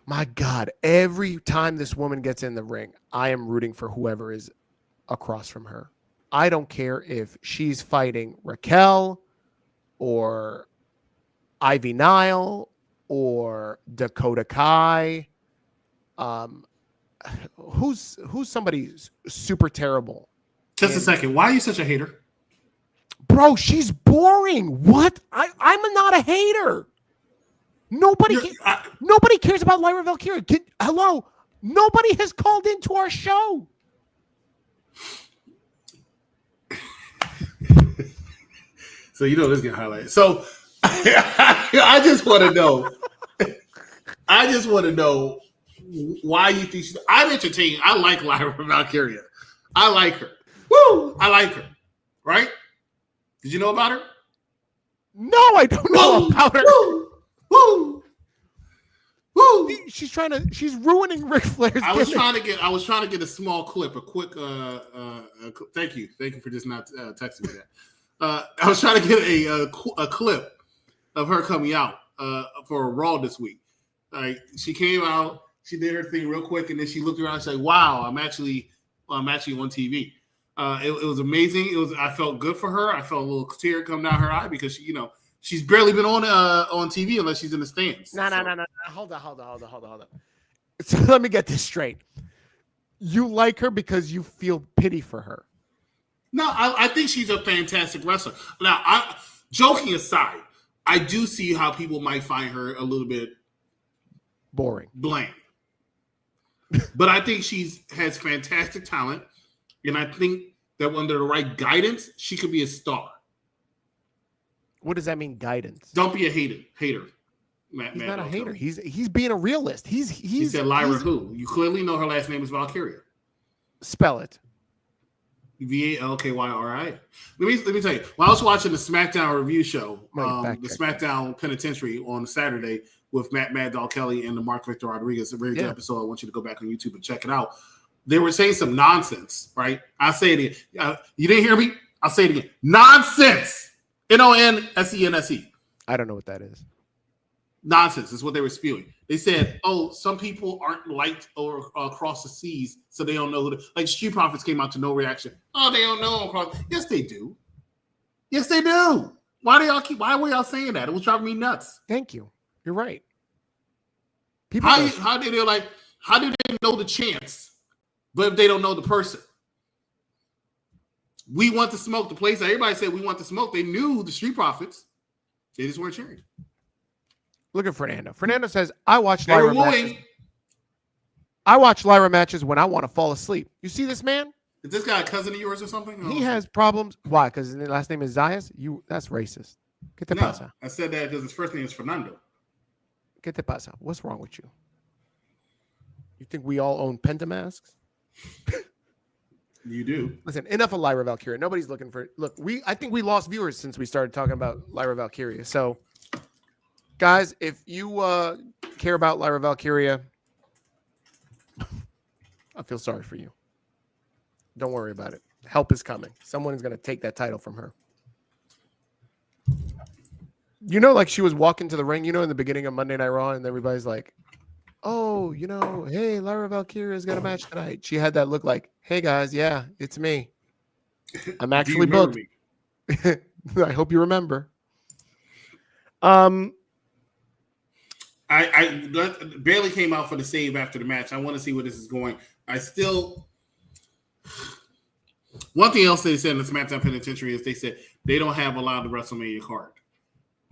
My God, every time this woman gets in the ring, I am rooting for whoever is across from her. I don't care if she's fighting Raquel or Ivy Nile or Dakota Kai. Who's somebody super terrible? Just a second. Why are you such a hater? Bro, she's boring. What? I'm not a hater. Nobody cares about Lyra Valkyria. Hello? Nobody has called into our show. So you know this get highlighted. So I just want to know. I just want to know why you think I'm entertained. I like Lyra Valkyria. I like her. Woo! I like her. Right? Did you know about her? No, I don't know about her. Woo! Woo! Woo! She's ruining Ric Flair's I was gimmick. trying to get a small clip, a quick thank you for just not texting me that. I was trying to get a clip of her coming out for a Raw this week. Like she came out, she did her thing real quick, and then she looked around and said, "Wow, I'm actually on TV." It was amazing. I felt good for her. I felt a little tear come down her eye because she's barely been on TV unless she's in the stands. No. Hold on. So let me get this straight. You like her because you feel pity for her. No, I think she's a fantastic wrestler. Now, joking aside, I do see how people might find her a little bit boring, bland. But I think she has fantastic talent, and I think that under the right guidance, she could be a star. What does that mean, guidance? Don't be a hater. He's not a hater. He's being a realist. He said Lyra who? You clearly know her last name is Valkyria. Spell it. Valkyria. Let me tell you. When I was watching the SmackDown review show, the SmackDown Penitentiary on Saturday with Mad Dog Kelly and the Mark Victor Rodriguez, a very good episode. I want you to go back on YouTube and check it out. They were saying some nonsense, right? I'll say it again. You didn't hear me? I'll say it again. Nonsense. NONSENSE. I don't know what that is. Nonsense is what they were spewing. They said, some people aren't liked or across the seas, so they don't know who like Street Profits came out to no reaction. Oh, they don't know across. Yes, they do. Yes, they do. Why were y'all saying that? It was driving me nuts. Thank you. You're right. People how do they know the chance, but if they don't know the person? We want to smoke the place. Everybody said we want to smoke. They knew the Street Profits. They just weren't cheering. Look at Fernando. Fernando says, I watch Lyra matches. I watch Lyra matches when I want to fall asleep. You see this man? Is this guy a cousin of yours or something? He has problems. Why? Because his last name is Zayas? That's racist. ¿Qué te pasa? I said that because his first name is Fernando. ¿Qué te pasa? What's wrong with you? You think we all own Penta masks? You do. Listen, enough of Lyra Valkyria. Nobody's looking for it. Look, I think we lost viewers since we started talking about Lyra Valkyria. So, guys, if you care about Lyra Valkyria, I feel sorry for you. Don't worry about it. Help is coming. Someone is going to take that title from her. Like she was walking to the ring, in the beginning of Monday Night Raw, and everybody's like, oh, hey, Lyra Valkyria's got a match tonight. She had that look like, hey, guys, yeah, it's me. I'm actually booked. I hope you remember. I barely came out for the save after the match. I want to see where this is going. One thing else they said in the SmackDown Penitentiary is they said they don't have a lot of the WrestleMania card.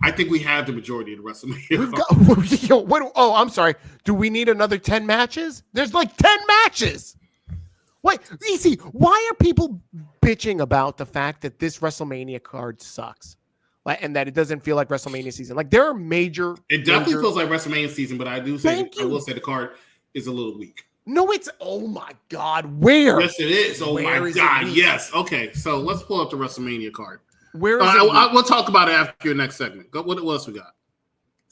I think we have the majority of the WrestleMania card. I'm sorry. Do we need another 10 matches? There's like 10 matches. Wait, easy. Why are people bitching about the fact that this WrestleMania card sucks? And that it doesn't feel like WrestleMania season. Like there are major. It definitely feels like WrestleMania season, but I will say the card is a little weak. No, it's oh my God, where? Yes, it is. Oh my God, yes. Okay, so let's pull up the WrestleMania card. Where is it? We'll talk about it after your next segment. What else we got?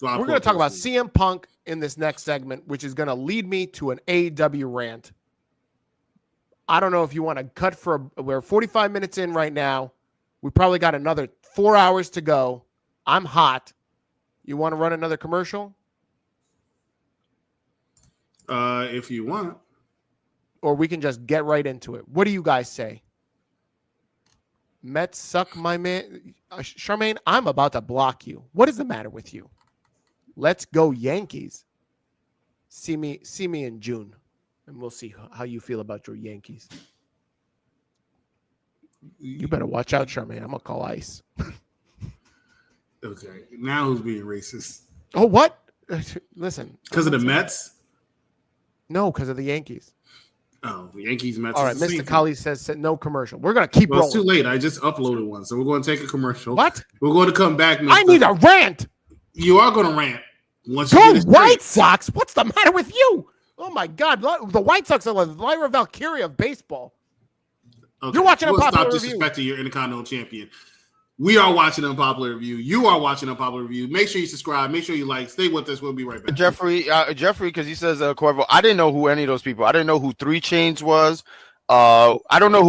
We're going to talk about CM Punk in this next segment, which is going to lead me to an AEW rant. I don't know if you want to cut we're 45 minutes in right now. We probably got another 4 hours to go. I'm hot. You want to run another commercial? If you want. Or we can just get right into it. What do you guys say? Mets suck, my man. Charmaine, I'm about to block you. What is the matter with you? Let's go Yankees. See me in June, and we'll see how you feel about your Yankees. You better watch out, Charmaine. I'm going to call ICE. Okay. Now who's being racist? Oh, what? Listen. Because of the Mets? No, because of the Yankees. Oh, the Yankees, Mets. All right, Mr. Colley says no commercial. We're going to keep rolling. It's too late. I just uploaded one, so we're going to take a commercial. What? We're going to come back. Mr. I need a rant. You are going to rant. Once Go White Sox. What's the matter with you? Oh, my God. The White Sox are the Lyra Valkyria of baseball. Okay. You're watching Unpopular Stop disrespecting your Intercontinental Champion. We are watching Unpopular Review. You are watching Unpopular Review. Make sure you subscribe. Make sure you like. Stay with us. We'll be right back. Jeffrey, because he says Corvo. I didn't know who any of those people. I didn't know who 3 Chainz was. I don't know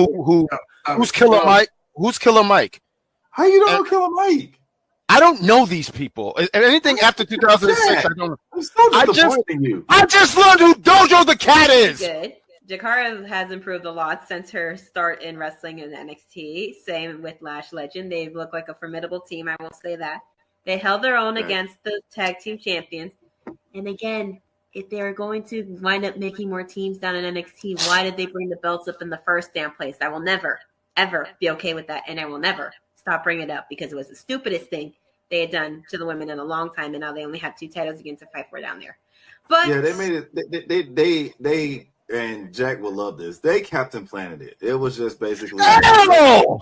who's Killer Mike. Who's Killer Mike? How you don't know Killer Mike? I don't know these people. And anything after 2006, I don't know. I'm so disappointed in you. I just learned who Dojo the Cat is. Good. Jakara has improved a lot since her start in wrestling in NXT. Same with Lash Legend. They look like a formidable team. I will say that. They held their own against the tag team champions. And again, if they were going to wind up making more teams down in NXT, why did they bring the belts up in the first damn place? I will never, ever be okay with that. And I will never stop bringing it up because it was the stupidest thing they had done to the women in a long time. And now they only have 2 titles against a 5-4 down there. But yeah, they made it. They and Jack will love this. They Captain Planet it. It was just basically. No,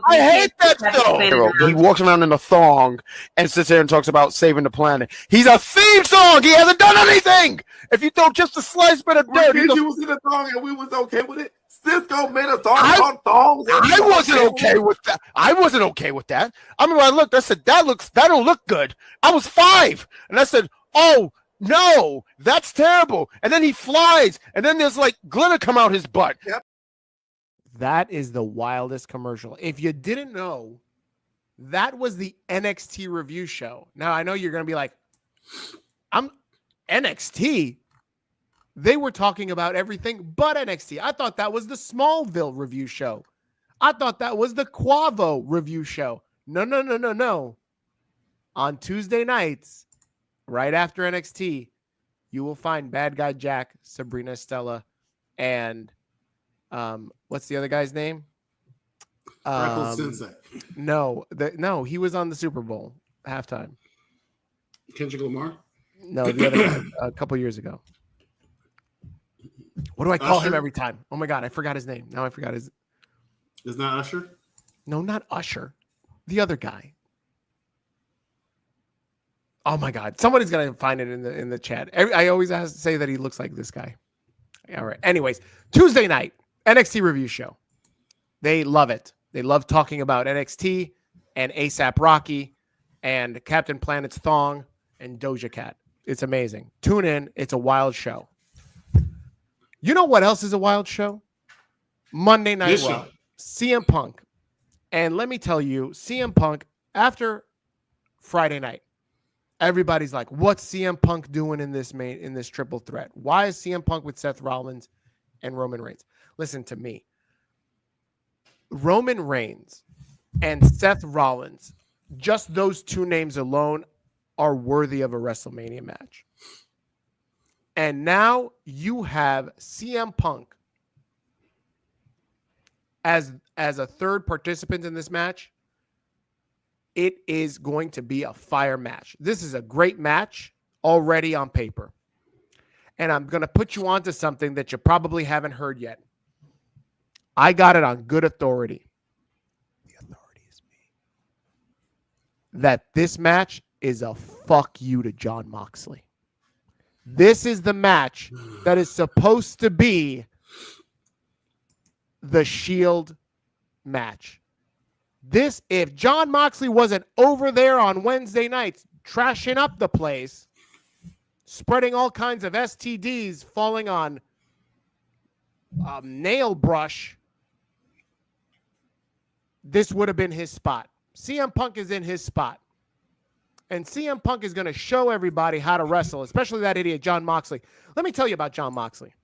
I hate that though. He walks around in a thong and sits there and talks about saving the planet. He's a theme song. He hasn't done anything. If you throw just a slice bit of dirt, you was in a thong and we was okay with it. Cisco made a song called thongs. I wasn't okay with that. I wasn't okay with that. I mean, when I looked, I said that don't look good. I was 5, and I said, oh. No, that's terrible. And then he flies, and then there's like glitter come out his butt. Yep. That is the wildest commercial. If you didn't know, that was the NXT review show. Now, I know you're going to be like, I'm NXT. They were talking about everything but NXT. I thought that was the Smallville review show. I thought that was the Quavo review show. No. On Tuesday nights, right after NXT, you will find Bad Guy Jack, Sabrina Stella, and what's the other guy's name? Sensei. No, he was on the Super Bowl halftime. Kendrick Lamar? No, the other guy, a couple years ago. What do I call him every time? Oh my God, I forgot his name. Now I forgot his. Is not Usher? No, not Usher. The other guy. Oh my God! Somebody's gonna find it in the chat. I always have to say that he looks like this guy. All right. Anyways, Tuesday night NXT review show. They love it. They love talking about NXT and ASAP Rocky and Captain Planet's thong and Doja Cat. It's amazing. Tune in. It's a wild show. You know what else is a wild show? Monday Night Raw. CM Punk. And let me tell you, CM Punk after Friday night. Everybody's like, what's CM Punk doing in this triple threat? Why is CM Punk with Seth Rollins and Roman Reigns? Listen to me. Roman Reigns and Seth Rollins, just those 2 names alone are worthy of a WrestleMania match. And now you have CM Punk as a third participant in this match. It is going to be a fire match. This is a great match already on paper. And I'm going to put you onto something that you probably haven't heard yet. I got it on good authority. The authority is me. That this match is a fuck you to John Moxley. This is the match that is supposed to be the Shield match. This, if John Moxley wasn't over there on Wednesday nights trashing up the place, spreading all kinds of STDs, falling on nail brush, this would have been his spot. CM Punk is in his spot. And CM Punk is going to show everybody how to wrestle, especially that idiot John Moxley. Let me tell you about John Moxley.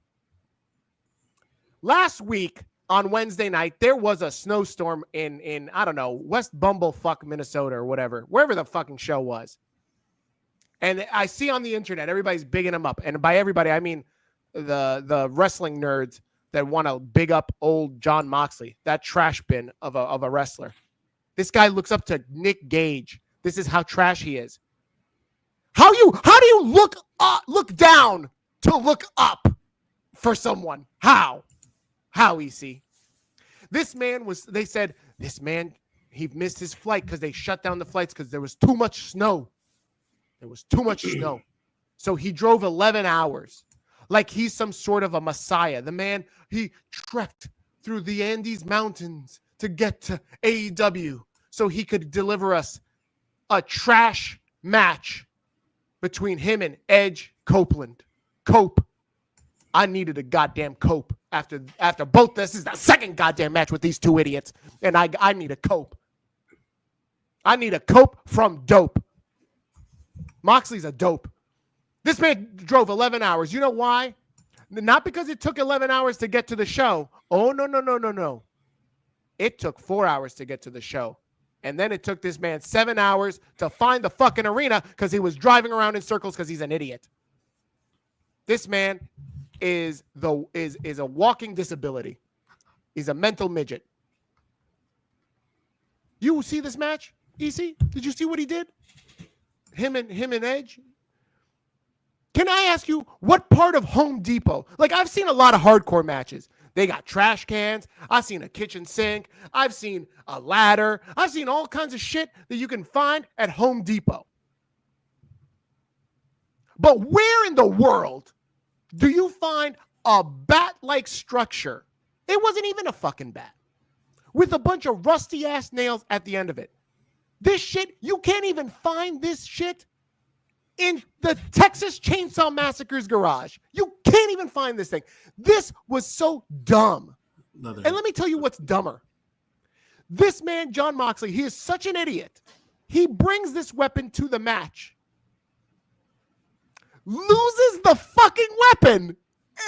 Last week on Wednesday night, there was a snowstorm in I don't know, West Bumblefuck, Minnesota or whatever, wherever the fucking show was. And I see on the internet, everybody's bigging him up. And by everybody, I mean the wrestling nerds that want to big up old John Moxley, that trash bin of a wrestler. This guy looks up to Nick Gage. This is how trash he is. How do you look down to look up for someone? How, EC? This man they said, he missed his flight because they shut down the flights because there was too much snow. There was too much snow. So he drove 11 hours like he's some sort of a messiah. The man, he trekked through the Andes Mountains to get to AEW so he could deliver us a trash match between him and Edge Copeland. Cope. I needed a goddamn Cope after both. This is the second goddamn match with these two idiots. And I need a Cope. I need a Cope from Dope. Moxley's a dope. This man drove 11 hours. You know why? Not because it took 11 hours to get to the show. Oh, no. It took 4 hours to get to the show. And then it took this man 7 hours to find the fucking arena because he was driving around in circles because he's an idiot. This man is a walking disability. He's a mental midget. You see this match, EC? Did you see what he did? Him and Edge. Can I ask you what part of Home Depot? Like, I've seen a lot of hardcore matches. They got trash cans. I've seen a kitchen sink. I've seen a ladder. I've seen all kinds of shit that you can find at Home Depot. But where in the world do you find a bat-like structure? It wasn't even a fucking bat. With a bunch of rusty-ass nails at the end of it. This shit, you can't even find this shit in the Texas Chainsaw Massacre's garage. You can't even find this thing. This was so dumb. And let me tell you what's dumber. This man, John Moxley, he is such an idiot. He brings this weapon to the match, loses the fucking weapon,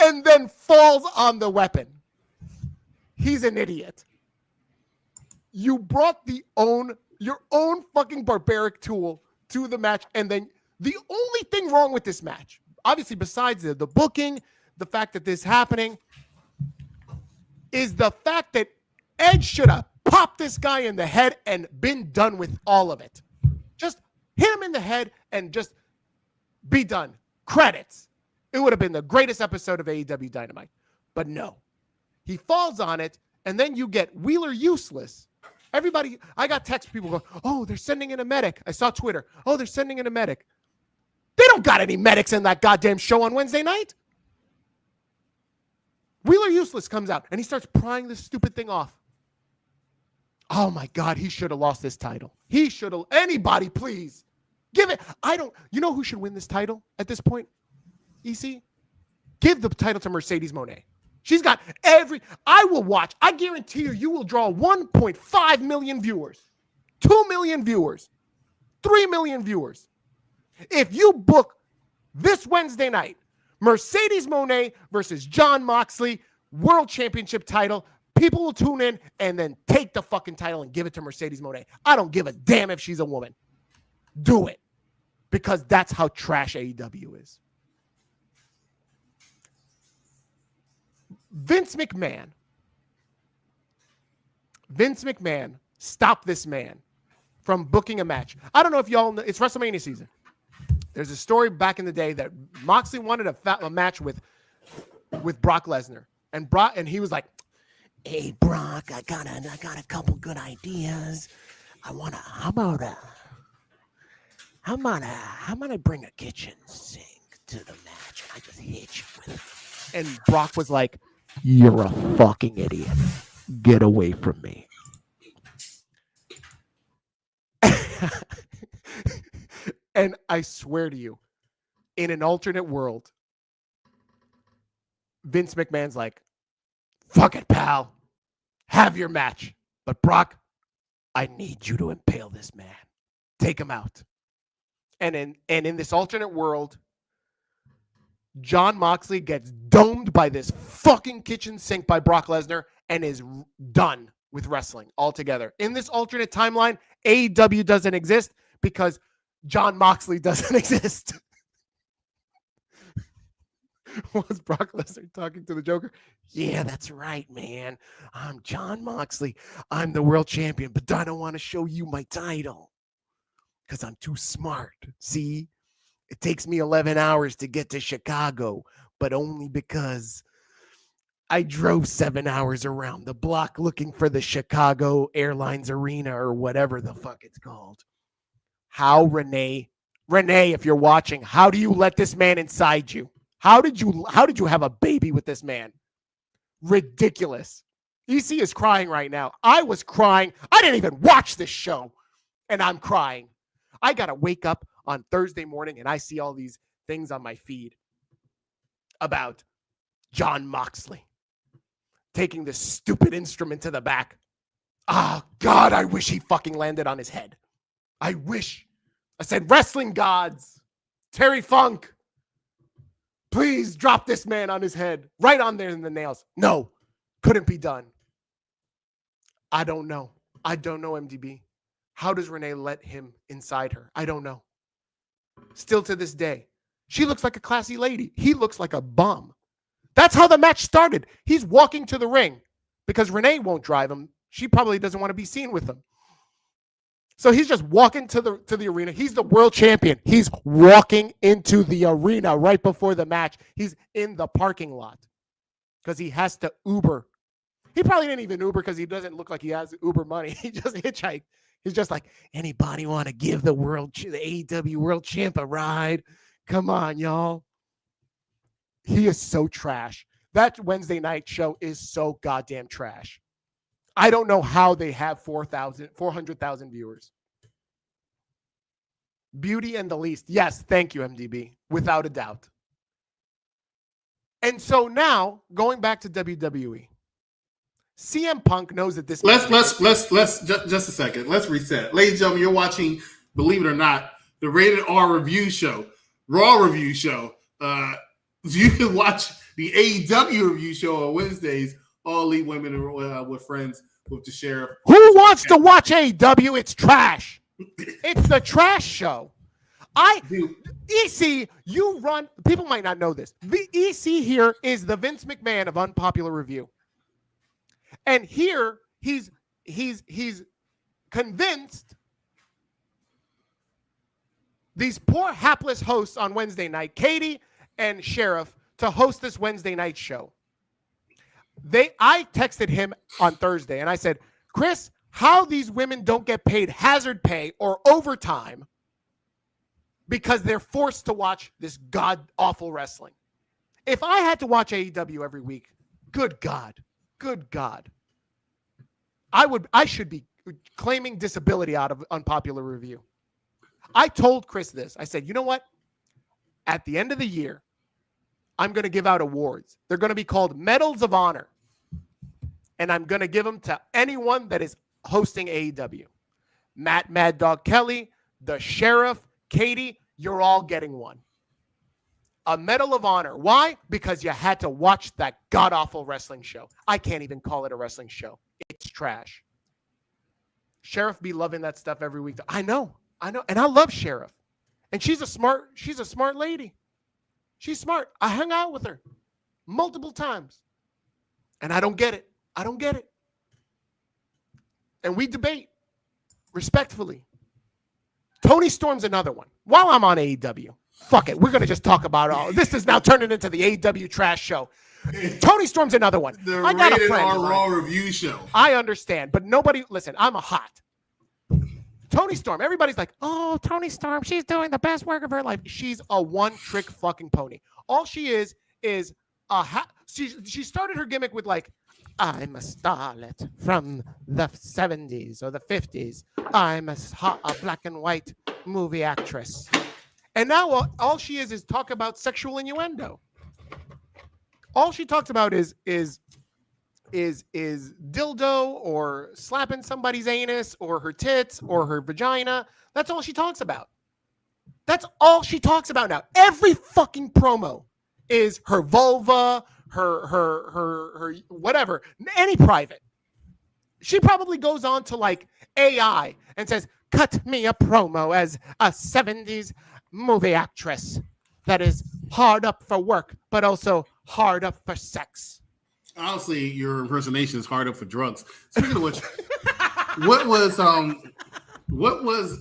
and then falls on the weapon. He's an idiot. You brought your own fucking barbaric tool to the match, and then the only thing wrong with this match, obviously besides the booking, the fact that this is happening, is the fact that Edge should have popped this guy in the head and been done with all of it. Just hit him in the head and just be done. Credits. It would have been the greatest episode of AEW Dynamite. But no. He falls on it, and then you get Wheeler Useless. Everybody, I got text people going, oh, they're sending in a medic. I saw Twitter. Oh, they're sending in a medic. They don't got any medics in that goddamn show on Wednesday night. Wheeler Useless comes out, and he starts prying this stupid thing off. Oh, my God, he should have lost this title. He should have. Anybody, please. Give it. You know who should win this title at this point, EC? Give the title to Mercedes Moné. She's got I will watch. I guarantee you will draw 1.5 million viewers, 2 million viewers, 3 million viewers. If you book this Wednesday night, Mercedes Moné versus John Moxley, World Championship title, people will tune in and then take the fucking title and give it to Mercedes Moné. I don't give a damn if she's a woman. Do it. Because that's how trash AEW is. Vince McMahon stopped this man from booking a match. I don't know if y'all know, it's WrestleMania season. There's a story back in the day that Moxley wanted a match with Brock Lesnar, and he was like, "Hey Brock, I got a couple good ideas. How about I bring a kitchen sink to the match and I just hit you with it?" And Brock was like, "You're a fucking idiot. Get away from me." And I swear to you, in an alternate world, Vince McMahon's like, "Fuck it, pal. Have your match. But Brock, I need you to impale this man. Take him out." And in this alternate world, John Moxley gets domed by this fucking kitchen sink by Brock Lesnar and is done with wrestling altogether. In this alternate timeline, AEW doesn't exist because John Moxley doesn't exist. Was Brock Lesnar talking to the Joker? Yeah, that's right, man. I'm John Moxley. I'm the world champion, but I don't want to show you my title because I'm too smart. See? It takes me 11 hours to get to Chicago, but only because I drove 7 hours around the block looking for the Chicago Airlines Arena or whatever the fuck it's called. How, Renee, if you're watching, how do you let this man inside you? How did you have a baby with this man? Ridiculous. EC is crying right now. I was crying. I didn't even watch this show, and I'm crying. I got to wake up on Thursday morning and I see all these things on my feed about John Moxley taking this stupid instrument to the back. Oh, God, I wish he fucking landed on his head. I wish. I said, wrestling gods, Terry Funk, please drop this man on his head, right on there in the nails. No, couldn't be done. I don't know. I don't know, MDB. How does Renee let him inside her? I don't know. Still to this day. She looks like a classy lady. He looks like a bum. That's how the match started. He's walking to the ring because Renee won't drive him. She probably doesn't want to be seen with him. So he's just walking to the arena. He's the world champion. He's walking into the arena right before the match. He's in the parking lot because he has to Uber. He probably didn't even Uber because he doesn't look like he has Uber money. He just hitchhiked. He's just like, anybody want to give the AEW world champ a ride? Come on, y'all. He is so trash. That Wednesday night show is so goddamn trash. I don't know how they have 400,000 viewers. Beauty and the Least. Yes, thank you, MDB. Without a doubt. And so now, going back to WWE, CM Punk knows that this. Let's just a second. Let's reset, ladies and gentlemen. You're watching, believe it or not, the Rated R review show, Raw review show. You can watch the AEW review show on Wednesdays. All Elite Women with friends with the sheriff. Who wants to watch AEW? It's trash. It's the trash show. EC, you run. People might not know this. The EC here is the Vince McMahon of unpopular review. And here he's convinced these poor hapless hosts on Wednesday night, Katie and Sheriff, to host this Wednesday night show. I texted him on Thursday and I said, Chris, how these women don't get paid hazard pay or overtime because they're forced to watch this god-awful wrestling. If I had to watch AEW every week, good God. I should be claiming disability out of unpopular review. I told Chris this. I said, you know what? At the end of the year, I'm going to give out awards. They're going to be called Medals of Honor. And I'm going to give them to anyone that is hosting AEW. Matt Mad Dog Kelly, the Sheriff, Katie, you're all getting one. A Medal of Honor. Why? Because you had to watch that god-awful wrestling show. I can't even call it a wrestling show. It's trash. Sheriff be loving that stuff every week. I know. And I love Sheriff. And she's a smart lady. She's smart. I hung out with her multiple times. And I don't get it. And we debate respectfully. Toni Storm's another one. While I'm on AEW, fuck it. We're going to just talk about all. This is now turning into the AEW trash show. Toni Storm's another one. I got a friend. Our Raw review show. I understand, but nobody, listen, I'm a hot. Toni Storm, everybody's like, oh, Toni Storm, she's doing the best work of her life. She's a one-trick fucking pony. All she is she started her gimmick with like, I'm a starlet from the 70s or the 50s. I'm a black and white movie actress. And now all she is talk about sexual innuendo. All she talks about is dildo or slapping somebody's anus or her tits or her vagina. That's all she talks about. That's all she talks about now. Every fucking promo is her vulva, her whatever, any private. She probably goes on to like AI and says, cut me a promo as a 70s movie actress that is hard up for work, but also hard up for sex. Honestly, your impersonation is hard up for drugs. Speaking of which, what was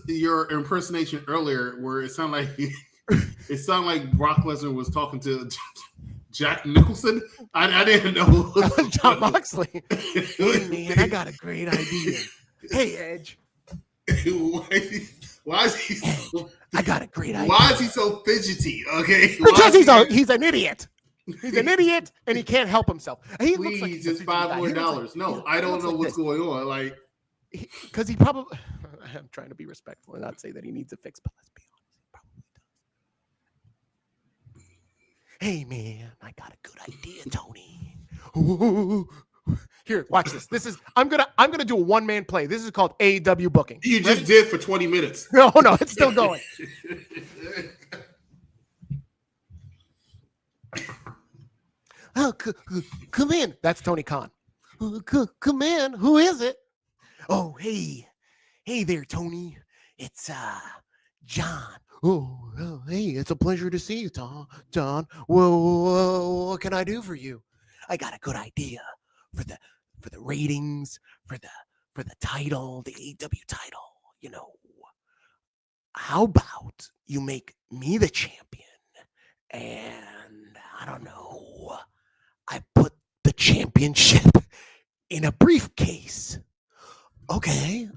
your impersonation earlier where it sounded like Brock Lesnar was talking to Jack Nicholson? I didn't know. John Moxley. Hey, man, I got a great idea. Hey, Edge. Why is he so, I got a great idea. Why is he so fidgety? Okay. Because he's an idiot. He's an idiot and he can't help himself. He looks like he's just $5 more. No, I don't know what's going on. Like, because he probably, I'm trying to be respectful and not say that he needs a fix, but let's be honest, he probably does. Hey man, I got a good idea, Tony. Ooh. Here, watch this. I'm gonna do a one-man play. This is called AEW booking. You just did for 20 minutes. No, it's still going. Oh, come in. That's Tony Khan. Come in. Who is it? Oh, hey there, Tony. It's John. Oh, hey, it's a pleasure to see you, John. Whoa, what can I do for you? I got a good idea for the ratings, for the title, the AEW title. You know, how about you make me the champion, and I don't know, I put the championship in a briefcase. Okay.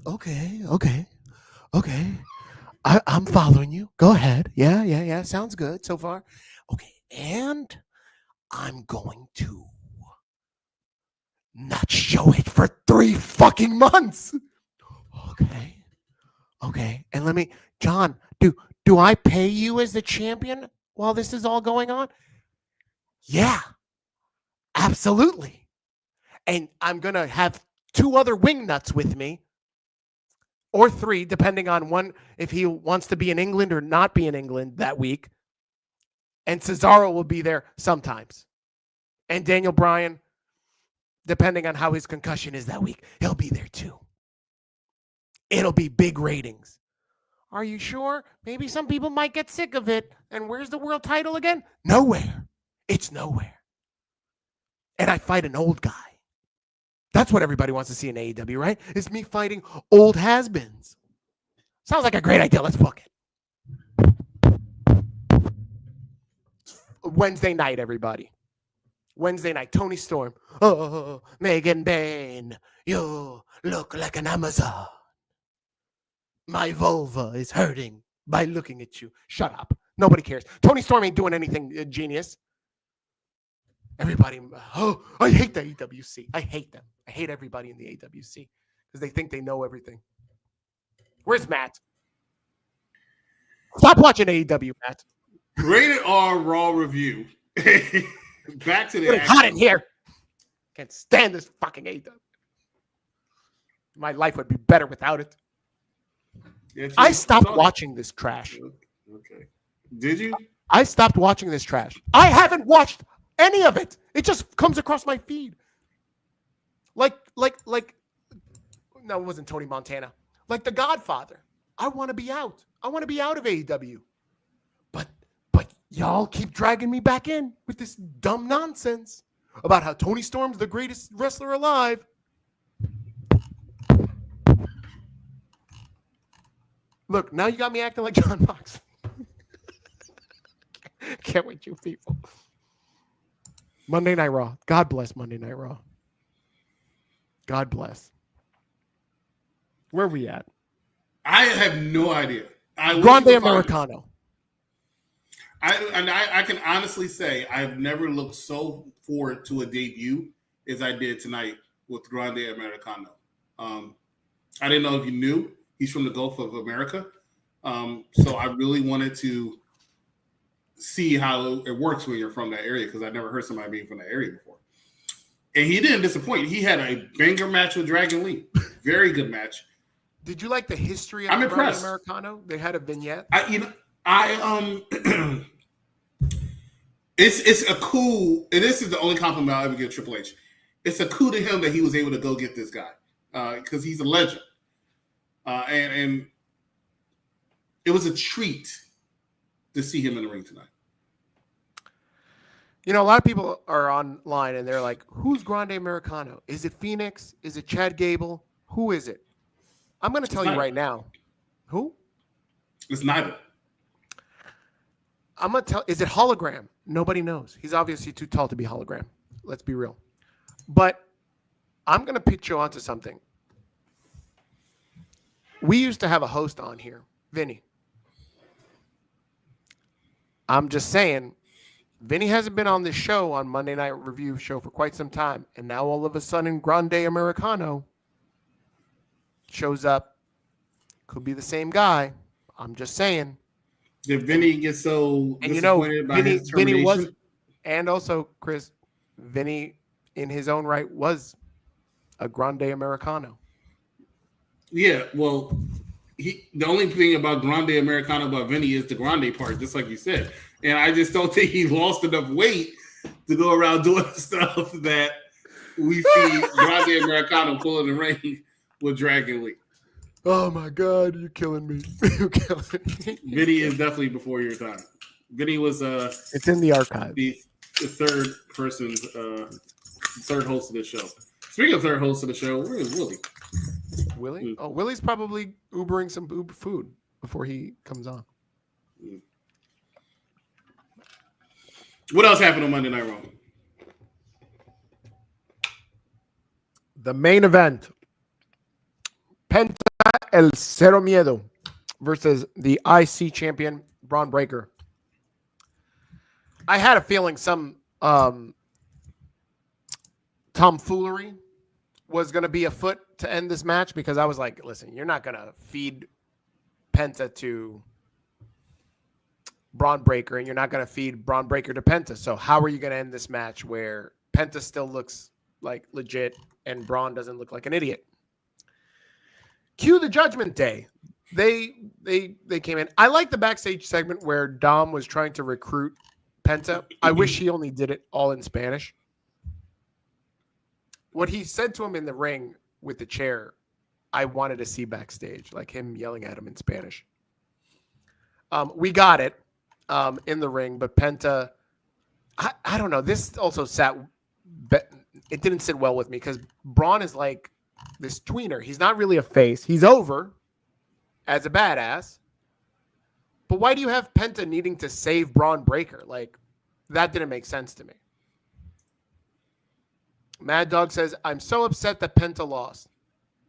I'm following you. Go ahead. Yeah. Sounds good so far. Okay. And I'm going to not show it for 3 fucking months. Okay. And John, do I pay you as the champion while this is all going on? Yeah, absolutely. And I'm going to have 2 other wingnuts with me, or 3, depending on one, if he wants to be in England or not be in England that week. And Cesaro will be there sometimes. And Daniel Bryan, depending on how his concussion is that week, he'll be there too. It'll be big ratings. Are you sure? Maybe some people might get sick of it. And where's the world title again? Nowhere. It's nowhere. And I fight an old guy. That's what everybody wants to see in AEW, right? It's me fighting old has-beens. Sounds like a great idea. Let's book it. Wednesday night, everybody. Wednesday night, Toni Storm. Oh, Megan Bain, you look like an Amazon. My vulva is hurting by looking at you. Shut up. Nobody cares. Toni Storm ain't doing anything genius. Everybody, I hate the AWC. I hate them. I hate everybody in the AWC because they think they know everything. Where's Matt? Stop watching AEW, Matt. Rated R Raw review. Back to the it's hot in here. Can't stand this fucking AEW. My life would be better without it. Yeah, I stopped watching this trash. Okay. Did you? I stopped watching this trash. I haven't watched any of it. It just comes across my feed. Like, no, it wasn't Tony Montana. Like The Godfather. I want to be out. I want to be out of AEW. But y'all keep dragging me back in with this dumb nonsense about how Toni Storm's the greatest wrestler alive. Look, now you got me acting like John Moxley. Can't wait, you people. Monday Night Raw. God bless Monday Night Raw. God bless. Where are we at? I have no idea. Grande Americano. I can honestly say I've never looked so forward to a debut as I did tonight with Grande Americano. I didn't know if you knew. He's from the Gulf of America. So I really wanted to see how it works when you're from that area because I never heard somebody being from that area before. And he didn't disappoint. He had a banger match with Dragon Lee. Very good match. Did you like the history of I'm Grande impressed. Americano? They had a vignette. It's a coup, and this is the only compliment I'll ever give Triple H. It's a coup to him that he was able to go get this guy because he's a legend, and it was a treat to see him in the ring tonight. You know, a lot of people are online and they're like, "Who's Grande Americano? Is it Phoenix? Is it Chad Gable? Who is it?" I'm going to tell you right now. Who? It's neither. I'm going to tell. Is it hologram? Nobody knows. He's obviously too tall to be hologram. Let's be real. But I'm going to pitch you onto something. We used to have a host on here, Vinny. I'm just saying, Vinny hasn't been on this show, on Monday Night Review show, for quite some time. And now all of a sudden, Grande Americano shows up. Could be the same guy. I'm just saying. Did Vinny get so and disappointed by his termination? Vinny was, and also, Chris, Vinny in his own right was a Grande Americano. Yeah, well, the only thing about Grande Americano about Vinny is the grande part, just like you said. And I just don't think he lost enough weight to go around doing stuff that we see Grande Americano pulling the ring with Dragon Lee. Oh my God, you're killing me. You're killing me. Vinny is definitely before your time. Vinny was it's in the archive. The third person, third host of the show. Speaking of third host of the show, where is Willie? Willie? Oh, Willie's probably Ubering some food before he comes on. What else happened on Monday Night Raw? The main event. Penta El Cero Miedo versus the IC champion, Bron Breakker. I had a feeling some tomfoolery was going to be afoot to end this match, because I was like, listen, you're not going to feed Penta to Bron Breakker, and you're not going to feed Bron Breakker to Penta. So how are you going to end this match where Penta still looks like legit and Bron doesn't look like an idiot? Cue the Judgment Day. They came in. I like the backstage segment where Dom was trying to recruit Penta. I wish he only did it all in Spanish. What he said to him in the ring with the chair, I wanted to see backstage, like him yelling at him in Spanish. We got it in the ring, but Penta, I don't know. This also it didn't sit well with me, because Braun is like this tweener. He's not really a face. He's over as a badass. But why do you have Penta needing to save Bron Breakker? Like, that didn't make sense to me. Mad Dog says, I'm so upset that Penta lost.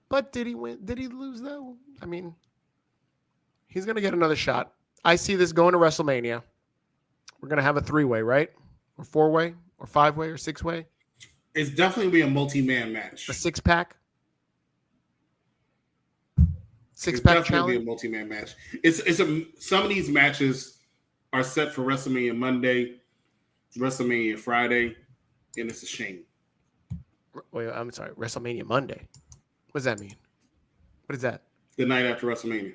But did he win? Did he lose, though? I mean, he's going to get another shot. I see this going to WrestleMania. We're going to have a 3-way, right? Or 4-way? Or 5-way? Or 6-way? It's definitely be a multi-man match. A 6-pack? It's Pack definitely challenge? be a multi-man match. Some of these matches are set for WrestleMania Monday, WrestleMania Friday, and it's a shame. Wait, I'm sorry. WrestleMania Monday. What does that mean? What is that? The night after WrestleMania.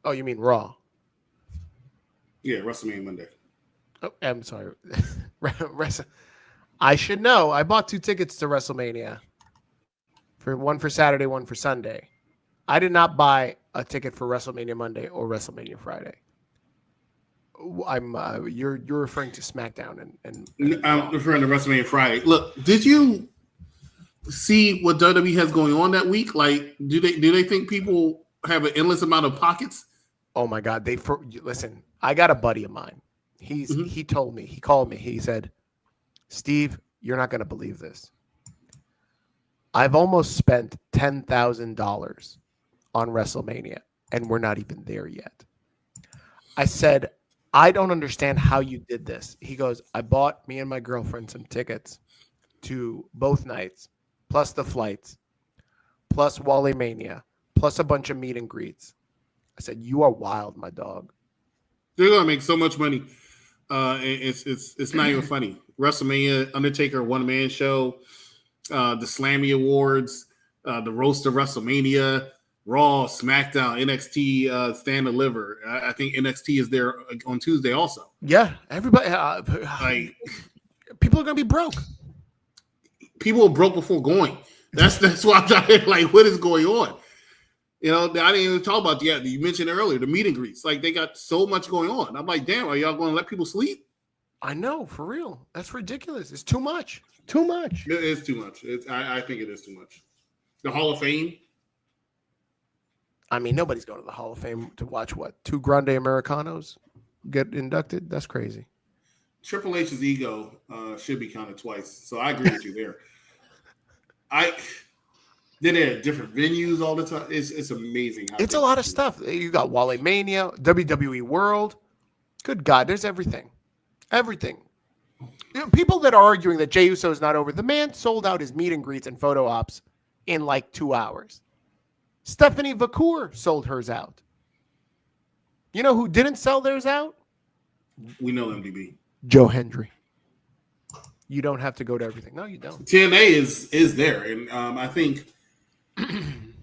Oh, you mean Raw? Yeah, WrestleMania Monday. Oh, I'm sorry. I should know. I bought 2 tickets to WrestleMania. One for Saturday, one for Sunday. I did not buy a ticket for WrestleMania Monday or WrestleMania Friday. You're referring to SmackDown and I'm referring to WrestleMania Friday. Look, did you see what WWE has going on that week? Like, do they think people have an endless amount of pockets? Oh my God! Listen. I got a buddy of mine. He told me. He called me. He said, "Steve, you're not going to believe this. I've almost spent $10,000 on WrestleMania, and we're not even there yet." I said, I don't understand how you did this. He goes, I bought me and my girlfriend some tickets to both nights, plus the flights, plus Wally Mania, plus a bunch of meet and greets. I said, you are wild, my dog. They're gonna make so much money. It's not even funny. WrestleMania, Undertaker one-man show, the Slammy Awards, the Roast of WrestleMania, Raw, SmackDown, NXT, Stand and Deliver. I think NXT is there on Tuesday also. Yeah, everybody. Like, people are gonna be broke. People were broke before going. That's why I'm trying. Like, what is going on? You know, I didn't even talk about you mentioned earlier the meet and greets. Like, they got so much going on. I'm like, damn, are y'all going to let people sleep? I know, for real. That's ridiculous. It's too much. Too much. It is too much. I think it is too much. The Hall of Fame. I mean, nobody's going to the Hall of Fame to watch what? 2 Grande Americanos get inducted? That's crazy. Triple H's ego should be counted twice. So I agree with you there. They're at different venues all the time. It's amazing. It's a lot of stuff. You got Wrestlemania, WWE World. Good God, there's everything. Everything. You know, people that are arguing that Jey Uso is not over, the man sold out his meet and greets and photo ops in like 2 hours. Stephanie Vacour sold hers out. You know who didn't sell theirs out? We know MDB. Joe Hendry. You don't have to go to everything. No, you don't. TNA is there. And I think, am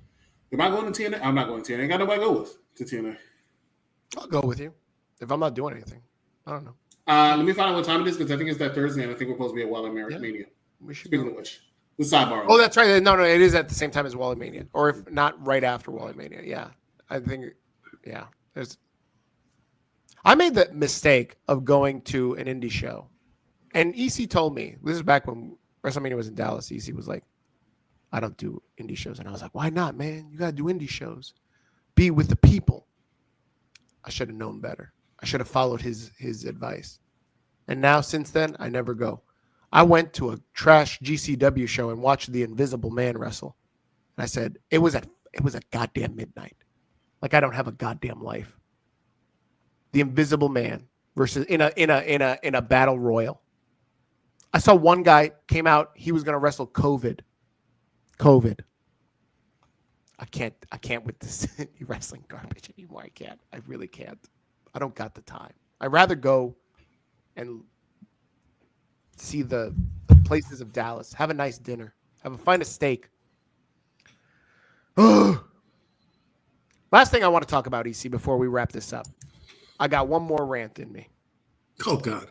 I going to TNA? I'm not going to TNA. I got nobody to go with to TNA. I'll go with you. If I'm not doing anything. I don't know. Let me find out what time it is because I think it's that Thursday and I think we're supposed to be at Wrestlemania. Yeah, we should. Speaking of which, the sidebar. Oh, that's right. No, it is at the same time as Wrestlemania, or if not, right after Wrestlemania. Yeah, I think. Yeah, I made the mistake of going to an indie show, and EC told me this is back when WrestleMania was in Dallas. EC was like, "I don't do indie shows," and I was like, "Why not, man? You gotta do indie shows. Be with the people." I should have known better. I should have followed his advice. And now, since then, I never go. I went to a trash GCW show and watched the Invisible Man wrestle. And I said, it was at goddamn midnight. Like, I don't have a goddamn life. The Invisible Man versus in a battle royal. I saw one guy came out, he was gonna wrestle COVID. I can't with this wrestling garbage anymore. I can't. I really can't. I don't got the time. I'd rather go and see the places of Dallas. Have a nice dinner. Find a steak. Last thing I want to talk about, EC, before we wrap this up. I got one more rant in me. Oh, God.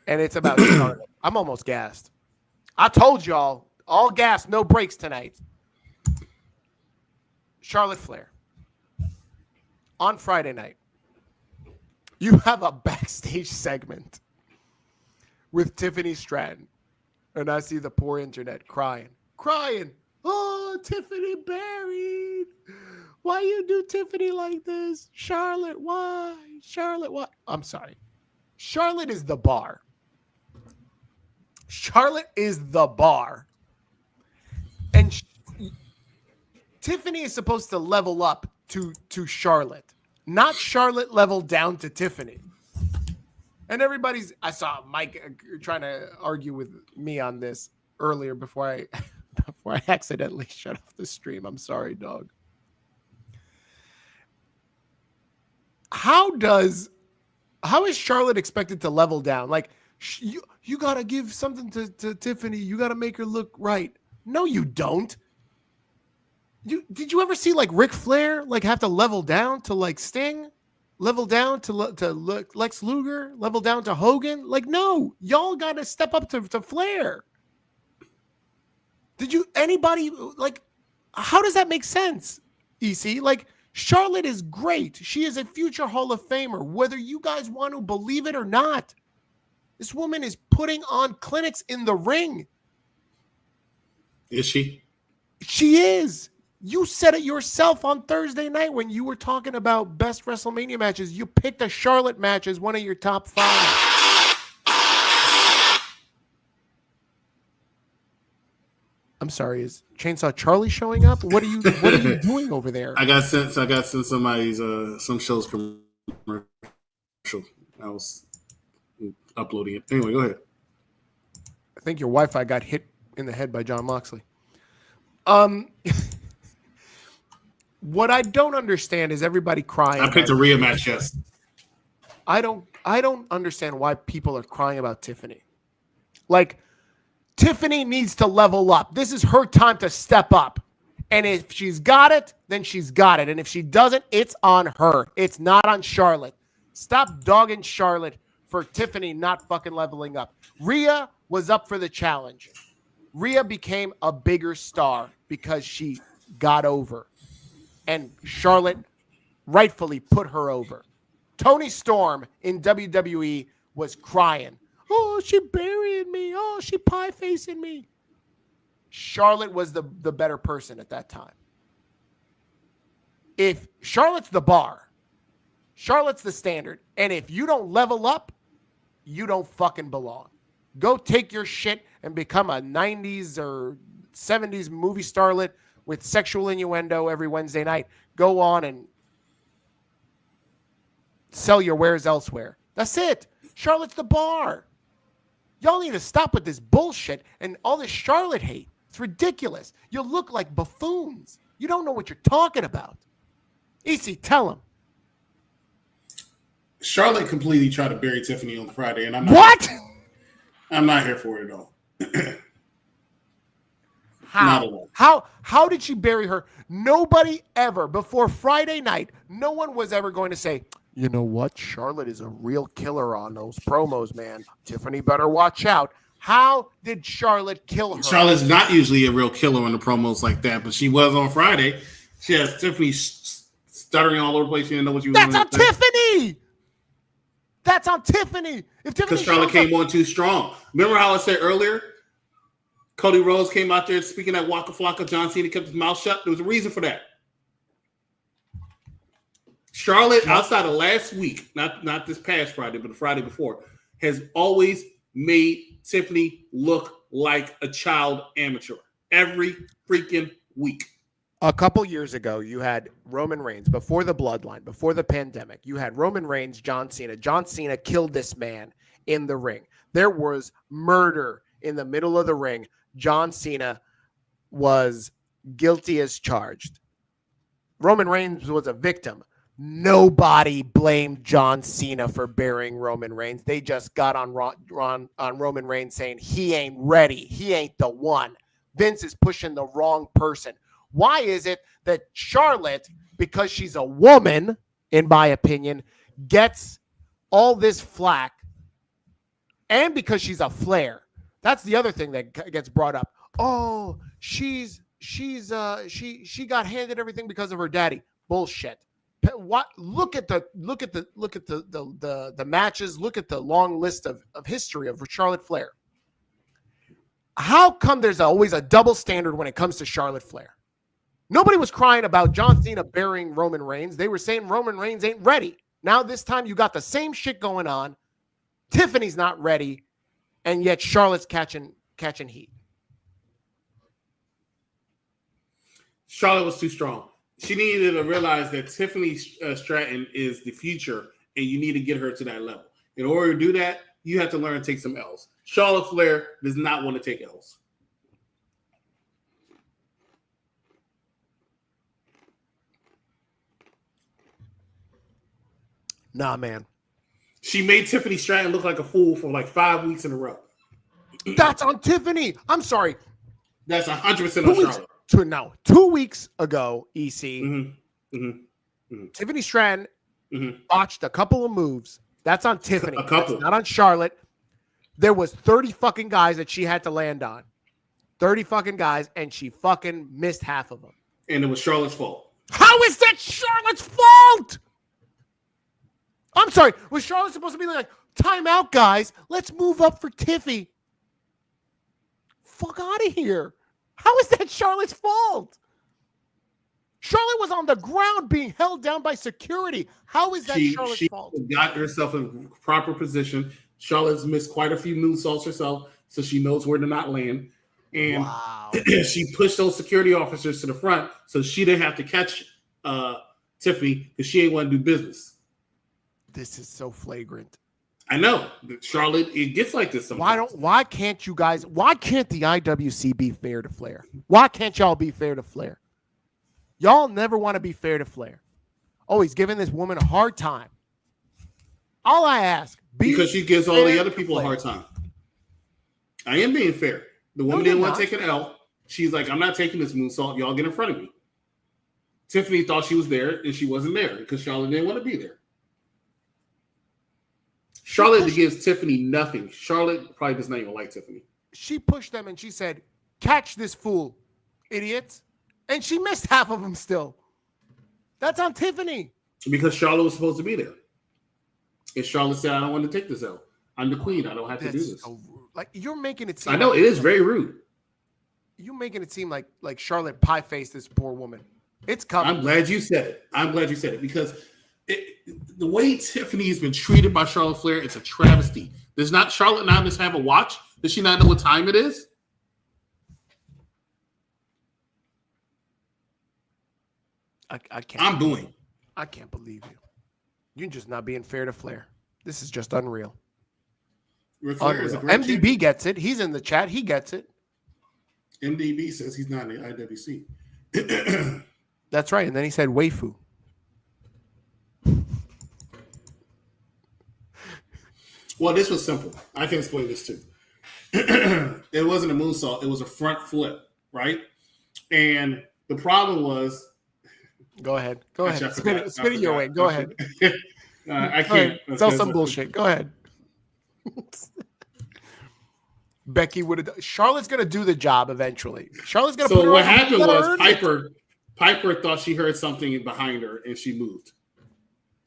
And it's about Charlotte. I'm almost gassed. I told y'all, all gas, no breaks tonight. Charlotte Flair. On Friday night, you have a backstage segment with Tiffany Stratton. And I see the poor internet crying. Oh, Tiffany buried. Why you do Tiffany like this? Charlotte, why? I'm sorry. Charlotte is the bar. And Tiffany is supposed to level up to Charlotte. Not Charlotte level down to Tiffany. And I saw Mike trying to argue with me on this earlier before I accidentally shut off the stream. I'm sorry, dog. How is Charlotte expected to level down? Like, you got to give something to Tiffany. You got to make her look right. No, you don't. Did you ever see like Ric Flair like have to level down to like Sting? Level down to Lex Luger? Level down to Hogan? Like, no. Y'all got to step up to Flair. Anybody, like, how does that make sense, EC? Like, Charlotte is great. She is a future Hall of Famer, whether you guys want to believe it or not. This woman is putting on clinics in the ring. Is she? She is. You said it yourself on Thursday night when you were talking about best WrestleMania matches. You picked a Charlotte match as one of your top 5. I'm sorry, is Chainsaw Charlie showing up? What are you doing over there? I got sent somebody's some show's commercial. I was uploading it. Anyway, go ahead. I think your Wi-Fi got hit in the head by John Moxley. What I don't understand is everybody crying. I picked a Rhea match, yes. I don't understand why people are crying about Tiffany. Like, Tiffany needs to level up. This is her time to step up. And if she's got it, then she's got it. And if she doesn't, it's on her. It's not on Charlotte. Stop dogging Charlotte for Tiffany not fucking leveling up. Rhea was up for the challenge. Rhea became a bigger star because she got over. And Charlotte rightfully put her over. Toni Storm in WWE was crying. Oh, she burying me. Oh, she pie-facing me. Charlotte was the better person at that time. If Charlotte's the bar, Charlotte's the standard, and if you don't level up, you don't fucking belong. Go take your shit and become a 90s or 70s movie starlet with sexual innuendo every Wednesday night. Go on and sell your wares elsewhere. That's it. Charlotte's the bar. Y'all need to stop with this bullshit and all this Charlotte hate. It's ridiculous. You look like buffoons. You don't know what you're talking about. EC, tell him. Charlotte completely tried to bury Tiffany on Friday, and I'm not What? I'm not here for it at all. How? Not at all. How did she bury her? Nobody ever, before Friday night, no one was ever going to say, you know what? Charlotte is a real killer on those promos, man. Tiffany better watch out. How did Charlotte kill her? Charlotte's not usually a real killer on the promos like that, but she was on Friday. She has Tiffany stuttering all over the place. She didn't know what you. That's on Tiffany. That's on Tiffany. If Tiffany, because Charlotte came on too strong. Remember how I said earlier? Cody Rhodes came out there speaking that Waka Flocka. John Cena kept his mouth shut. There was a reason for that. Charlotte, outside of last week, not this past Friday, but the Friday before, has always made Tiffany look like a child amateur every freaking week. A couple years ago, you had Roman Reigns before the bloodline, before the pandemic. You had Roman Reigns, John Cena. John Cena killed this man in the ring. There was murder in the middle of the ring. John Cena was guilty as charged. Roman Reigns was a victim. Nobody blamed John Cena for burying Roman Reigns. They just got on Roman Reigns saying he ain't ready. He ain't the one. Vince is pushing the wrong person. Why is it that Charlotte, because she's a woman, in my opinion, gets all this flack, and because she's a Flair? That's the other thing that gets brought up. Oh, she got handed everything because of her daddy. Bullshit. What? Look at the matches. Look at the long list of history of Charlotte Flair. How come there's always a double standard when it comes to Charlotte Flair? Nobody was crying about John Cena burying Roman Reigns. They were saying Roman Reigns ain't ready. Now this time you got the same shit going on. Tiffany's not ready, and yet Charlotte's catching heat. Charlotte was too strong. She needed to realize that Tiffany Stratton is the future, and you need to get her to that level. In order to do that, you have to learn to take some L's. Charlotte Flair does not want to take L's. Nah, man. She made Tiffany Stratton look like a fool for like 5 weeks in a row. That's on Tiffany. I'm sorry. That's 100% on Charlotte. 2 weeks ago, EC, Tiffany Stratton botched a couple of moves. That's on Tiffany. A couple. That's not on Charlotte. There was 30 fucking guys that she had to land on. 30 fucking guys, and she fucking missed half of them. And it was Charlotte's fault. How is that Charlotte's fault? I'm sorry. Was Charlotte supposed to be like, time out, guys. Let's move up for Tiffy. Fuck out of here. How is that Charlotte's fault? Charlotte was on the ground being held down by security. How is that Charlotte's fault? She got herself in proper position. Charlotte's missed quite a few moonsaults herself, so she knows where to not land. And she pushed those security officers to the front so she didn't have to catch Tiffany because she ain't want to do business. This is so flagrant. I know. Charlotte, it gets like this sometimes. Why can't the IWC be fair to Flair? Why can't y'all be fair to Flair? Y'all never want to be fair to Flair. Oh, he's giving this woman a hard time. All I ask, because she gives all the other people a hard time. I am being fair. The woman didn't want to take an L. She's like, I'm not taking this moonsault. Y'all get in front of me. Tiffany thought she was there, and she wasn't there because Charlotte didn't want to be there. Charlotte gives Tiffany nothing. Charlotte probably does not even like Tiffany. She pushed them, and she said, catch this fool, idiots. And she missed half of them still. That's on Tiffany. Because Charlotte was supposed to be there. And Charlotte said, I don't want to take this out. I'm the queen. I don't have to do this. So, like, you're making it seem. I know, like, it is very rude. You're making it seem like Charlotte pie-faced this poor woman. It's coming. I'm glad you said it. Because the way Tiffany has been treated by Charlotte Flair, it's a travesty. Does not Charlotte not just have a watch? Does she not know what time it is? I can't. I'm booing. I can't believe you. You're just not being fair to Flair. This is just unreal. Flair is a great MDB champion. gets it. He's in the chat. He gets it. MDB says he's not in the IWC. That's right. And then he said waifu. Well, this was simple. I can explain this too. It wasn't a moonsault. It was a front flip, right? And the problem was... Go ahead. Go ahead. Spin it your way. Go ahead. I can't. Sell some bullshit. Go ahead. Becky would have. Charlotte's going to do the job eventually. Charlotte's going to. So what happened was Piper thought she heard something behind her and she moved,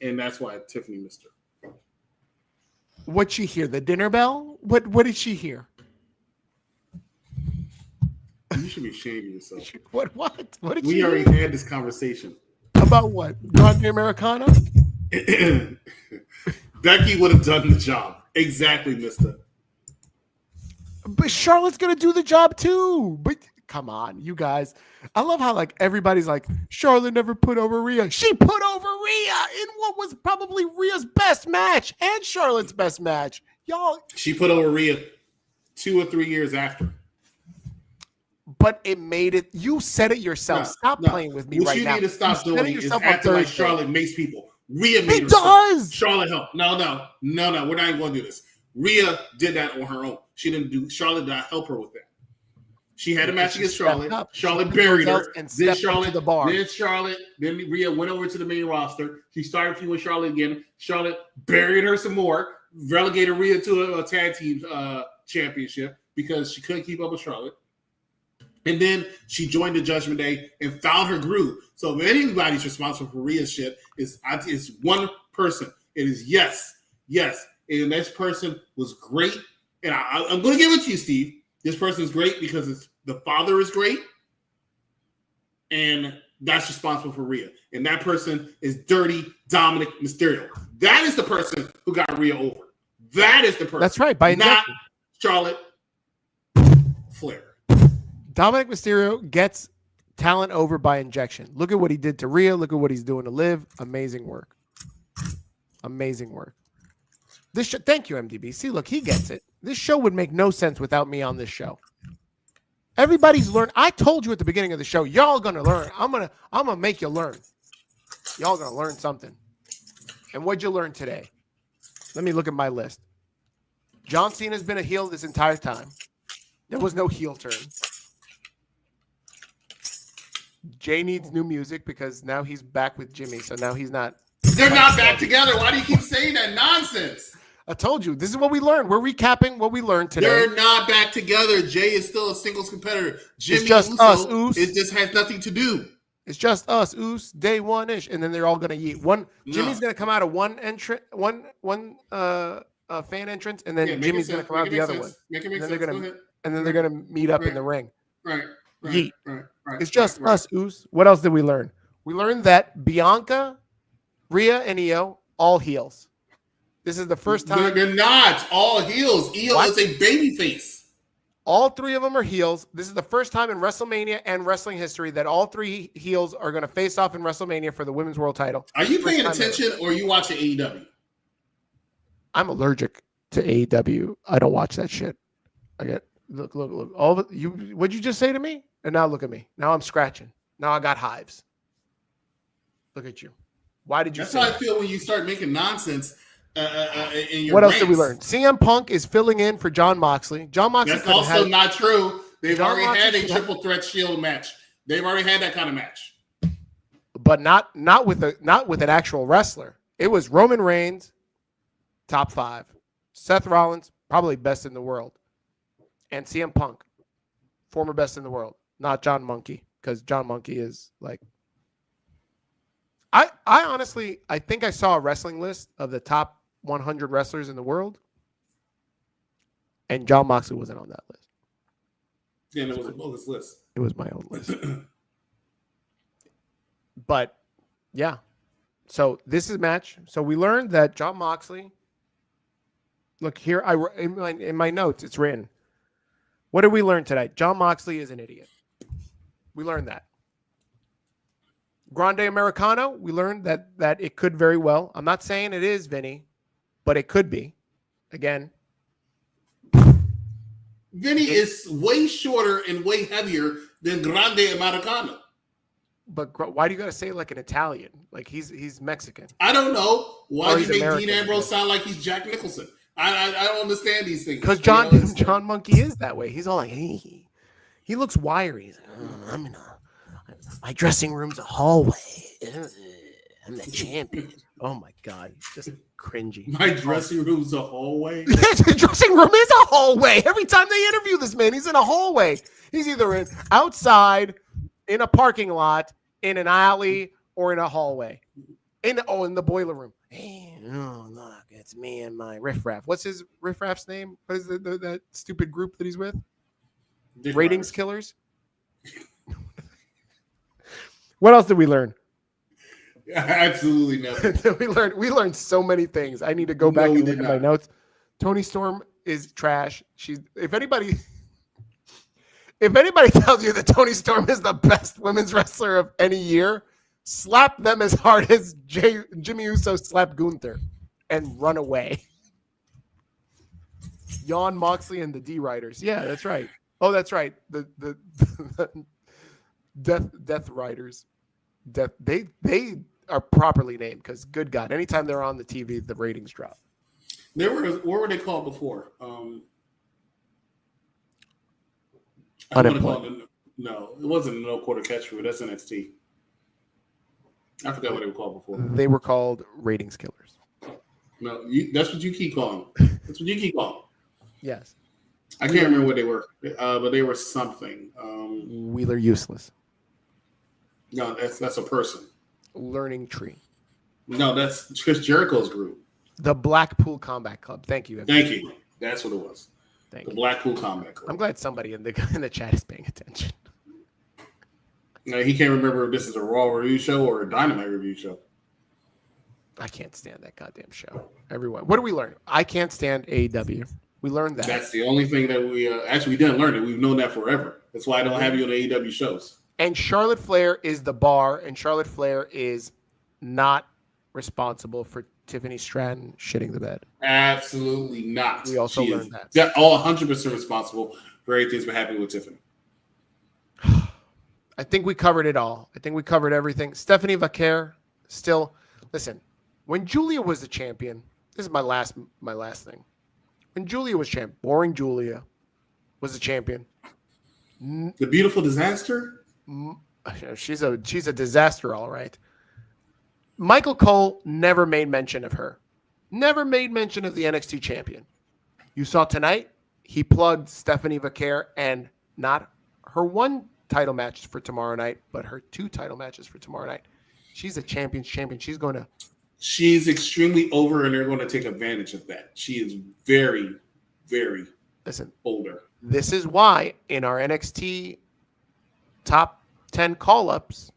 and that's why Tiffany missed her. What'd she hear? The dinner bell? What did she hear? You should be ashamed of yourself. What? What did we she already hear? had this conversation. About what? Grande Americano? Becky would have done the job. Exactly, mister. But Charlotte's going to do the job too. But come on, you guys. I love how like everybody's like, Charlotte never put over Rhea. She put over Rhea in what was probably Rhea's best match and Charlotte's best match. Y'all. She put over Rhea 2 or 3 years after. But it made it. You said it yourself. Stop playing with me right now. What you need to stop doing is acting like Charlotte makes people. Rhea made it does. Charlotte helped. No. We're not even going to do this. Rhea did that on her own. She didn't do. Charlotte did not help her with that. She had a match against Charlotte. Charlotte buried her. Then Charlotte, the bar. Then Rhea went over to the main roster. She started feuding with Charlotte again. Charlotte buried her some more. Relegated Rhea to a tag team championship because she couldn't keep up with Charlotte. And then she joined the Judgment Day and found her groove. So if anybody's responsible for Rhea's shit, it's one person. It is yes. And this person was great. And I'm going to give it to you, Steve. This person is great because the father is great. And that's responsible for Rhea. And that person is Dirty Dominic Mysterio. That is the person who got Rhea over. That is the person. That's right. By not Charlotte Flair. Dominic Mysterio gets talent over by injection. Look at what he did to Rhea. Look at what he's doing to Liv. Amazing work. Thank you, MDB. See, look, he gets it. This show would make no sense without me on this show. Everybody's learned. I told you at the beginning of the show, y'all gonna learn. I'm gonna make you learn. Y'all gonna learn something. And what'd you learn today? Let me look at my list. John Cena's been a heel this entire time. There was no heel turn. Jay needs new music because now he's back with Jimmy. So now he's not. They're not back together. Why do you keep saying that nonsense? I told you. This is what we learned. We're recapping what we learned today. They're not back together. Jay is still a singles competitor. Jimmy it's just Uso, us, Oos. It just has nothing to do. It's just us, Oos, day one-ish. And then they're all going to yeet. Jimmy's going to come out of one fan entrance, and then Jimmy's going to come out of the other one. And then they're going to meet up in the ring. Right. Yeet. It's just us, Oos. What else did we learn? We learned that Bianca, Rhea, and Io, all heels. This is the first time. They're not all heels. Io is a babyface. All three of them are heels. This is the first time in WrestleMania and wrestling history that all three heels are going to face off in WrestleMania for the Women's World Title. Are you paying attention or are you watching AEW? I'm allergic to AEW. I don't watch that shit. I get look. All of you. What'd you just say to me? And now look at me. Now I'm scratching. Now I got hives. Look at you. Why did you? That's how I feel when you start making nonsense. In your what else did we learn? CM Punk is filling in for John Moxley. John Moxley. That's also not true They've John already Moxley had a should triple threat Shield match. They've already had that kind of match. but not with an actual wrestler. It was Roman Reigns, top 5. Seth Rollins, probably best in the world. And CM Punk, former best in the world. Not John Monkey, because John Monkey is like... I honestly, I think I saw a wrestling list of the top 100 wrestlers in the world, and John Moxley wasn't on that list. Yeah, it was a bogus list. It was my own list. But, yeah. So, this is a match. So, we learned that John Moxley... Look, here, in my notes, it's written. What did we learn today? John Moxley is an idiot. We learned that. Grande Americano, we learned that it could very well. I'm not saying it is, Vinny, but it could be. Again. Vinny is way shorter and way heavier than Grande Americano. But why do you got to say it like an Italian? Like he's Mexican. I don't know. Why do you make American, Dean Ambrose sound like he's Jack Nicholson? I don't understand these things. Because John Monkey is that way. He's all like, he looks wiry. He's like, my dressing room's a hallway. I'm the champion. Oh my God, just cringy. My dressing room's a hallway. The dressing room is a hallway. Every time they interview this man, he's in a hallway. He's either outside, in a parking lot, in an alley, or in a hallway. In the boiler room. Hey, look, it's me and my riffraff. What's his riffraff's name? What is that stupid group that he's with? Ratings Killers. What else did we learn? Absolutely nothing. we learned so many things. I need to go back and look at my notes. Toni Storm is trash. If anybody tells you that Toni Storm is the best women's wrestler of any year, slap them as hard as Jimmy Uso slapped Gunther and run away. Yawn Moxley and the D Riders. Yeah, that's right. Oh, that's right. The Death Riders. They are properly named because good God, anytime they're on the TV, the ratings drop. What were they called before? Unemployed. No, it wasn't No Quarter Catch Crew. That's NXT. I forgot what they were called before. They were called Ratings Killers. No, that's what you keep calling them. That's what you keep calling them. Yes. I can't remember what they were, but they were something. Wheeler Useless. No, that's a person. Learning Tree. No, that's Chris Jericho's group. The Blackpool Combat Club. Thank you. Thank you. That's what it was. Thank the you. Blackpool Combat Club. I'm glad somebody in the chat is paying attention. No, he can't remember if this is a Raw review show or a Dynamite review show. I can't stand that goddamn show. Everyone. What do we learn? I can't stand AEW. We learned that. That's the only thing that we actually didn't learn it. We've known that forever. That's why I don't have you on the AEW shows. And Charlotte Flair is the bar, and Charlotte Flair is not responsible for Tiffany Stratton shitting the bed. Absolutely not. We also learned that. They're all 100% responsible for everything that's been happening with Tiffany. I think we covered it all. I think we covered everything. Stephanie Vaquer, still, listen, when Julia was the champion, this is my last thing. When Julia was champion, boring Julia was the champion. The Beautiful Disaster? She's a disaster, all right. Michael Cole never made mention of her. Never made mention of the NXT champion. You saw tonight, he plugged Stephanie Vaquer and not her one title match for tomorrow night, but her 2 title matches for tomorrow night. She's a champion's champion. She's extremely over, and they're going to take advantage of that. She is very, very older. This is why in our NXT top 10 call-ups,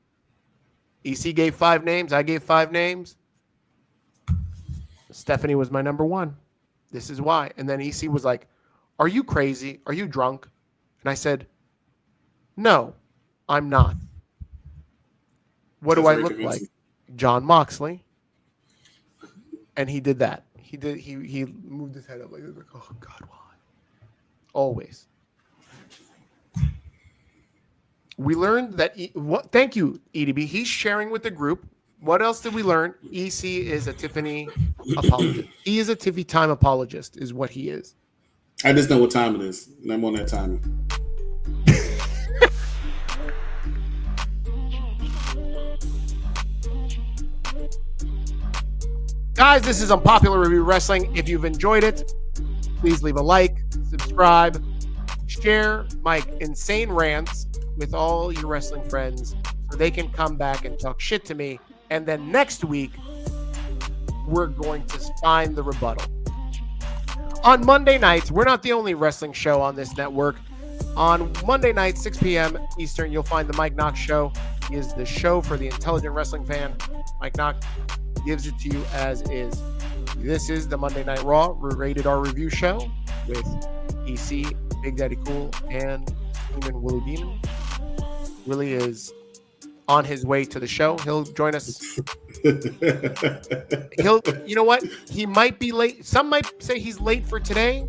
EC gave 5 names. I gave 5 names. Stephanie was my number 1. This is why. And then EC was like, are you crazy? Are you drunk? And I said, no, I'm not. What do I look like? John Moxley. And he did that. He moved his head up like, oh God, why? Always. We learned that. Thank you, EDB. He's sharing with the group. What else did we learn? EC is a Tiffany apologist. He is a Tiffy time apologist, is what he is. I just know what time it is, and I'm on that timing. Guys, this is Unpopular Review Wrestling. If you've enjoyed it, please leave a like, subscribe, share my insane rants with all your wrestling friends so they can come back and talk shit to me. And then next week, we're going to find the rebuttal. On Monday nights, we're not the only wrestling show on this network. On Monday night, 6 p.m. Eastern, you'll find the Mike Knox Show. He is the show for the intelligent wrestling fan. Mike Knox gives it to you as is. This is the Monday Night Raw Rated R Review Show with EC, Big Daddy Cool, and Freeman Willie Beeman. Willie is on his way to the show. He'll join us. You know what? He might be late. Some might say he's late for today.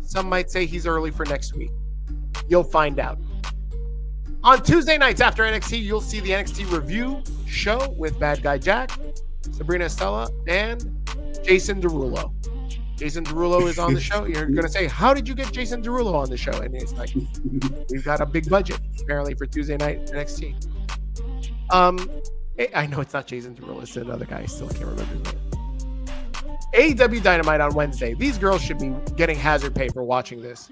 Some might say he's early for next week. You'll find out. On Tuesday nights after NXT, you'll see the NXT Review Show with Bad Guy Jack, Sabrina Estella, and Jason Derulo. Jason Derulo is on the show. You're going to say, how did you get Jason Derulo on the show? And it's like, we've got a big budget, apparently, for Tuesday night NXT. I know it's not Jason Derulo. It's another guy. I still can't remember his name. AEW Dynamite on Wednesday. These girls should be getting hazard pay for watching this.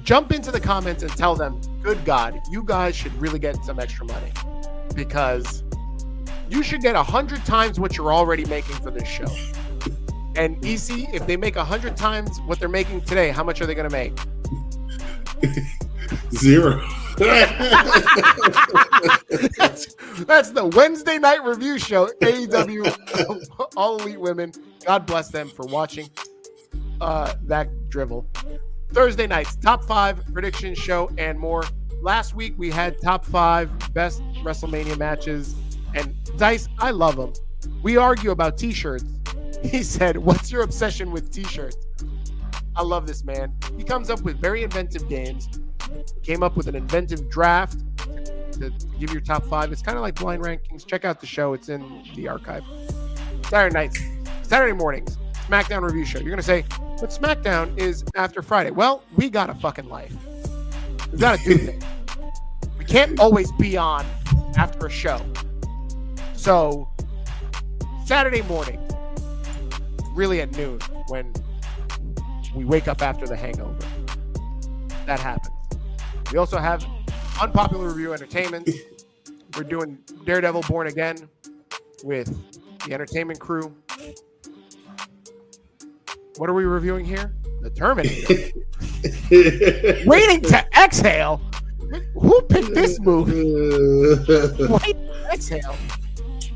Jump into the comments and tell them, good God, you guys should really get some extra money because you should get 100 times what you're already making for this show. And EC, if they make 100 times what they're making today, how much are they going to make? 0. That's the Wednesday night review show. AEW, All Elite Women. God bless them for watching that drivel. Thursday nights, top 5 prediction show and more. Last week we had top 5 best WrestleMania matches, and Dice, I love him. We argue about t-shirts. He said, "What's your obsession with t-shirts?" I love this man. He comes up with very inventive games. He came up with an inventive draft to give your top 5. It's kind of like blind rankings. Check out the show. It's in the archive. Saturday mornings, SmackDown review show. You're going to say, but SmackDown is after Friday. Well, we got a fucking life. We've got to do things. We can't always be on after a show. So, Saturday morning, really at noon, when we wake up after the hangover. That happens. We also have Unpopular Review Entertainment. We're doing Daredevil Born Again with the entertainment crew. What are we reviewing here? The Terminator. Waiting to exhale? Who picked this movie? Waiting to exhale.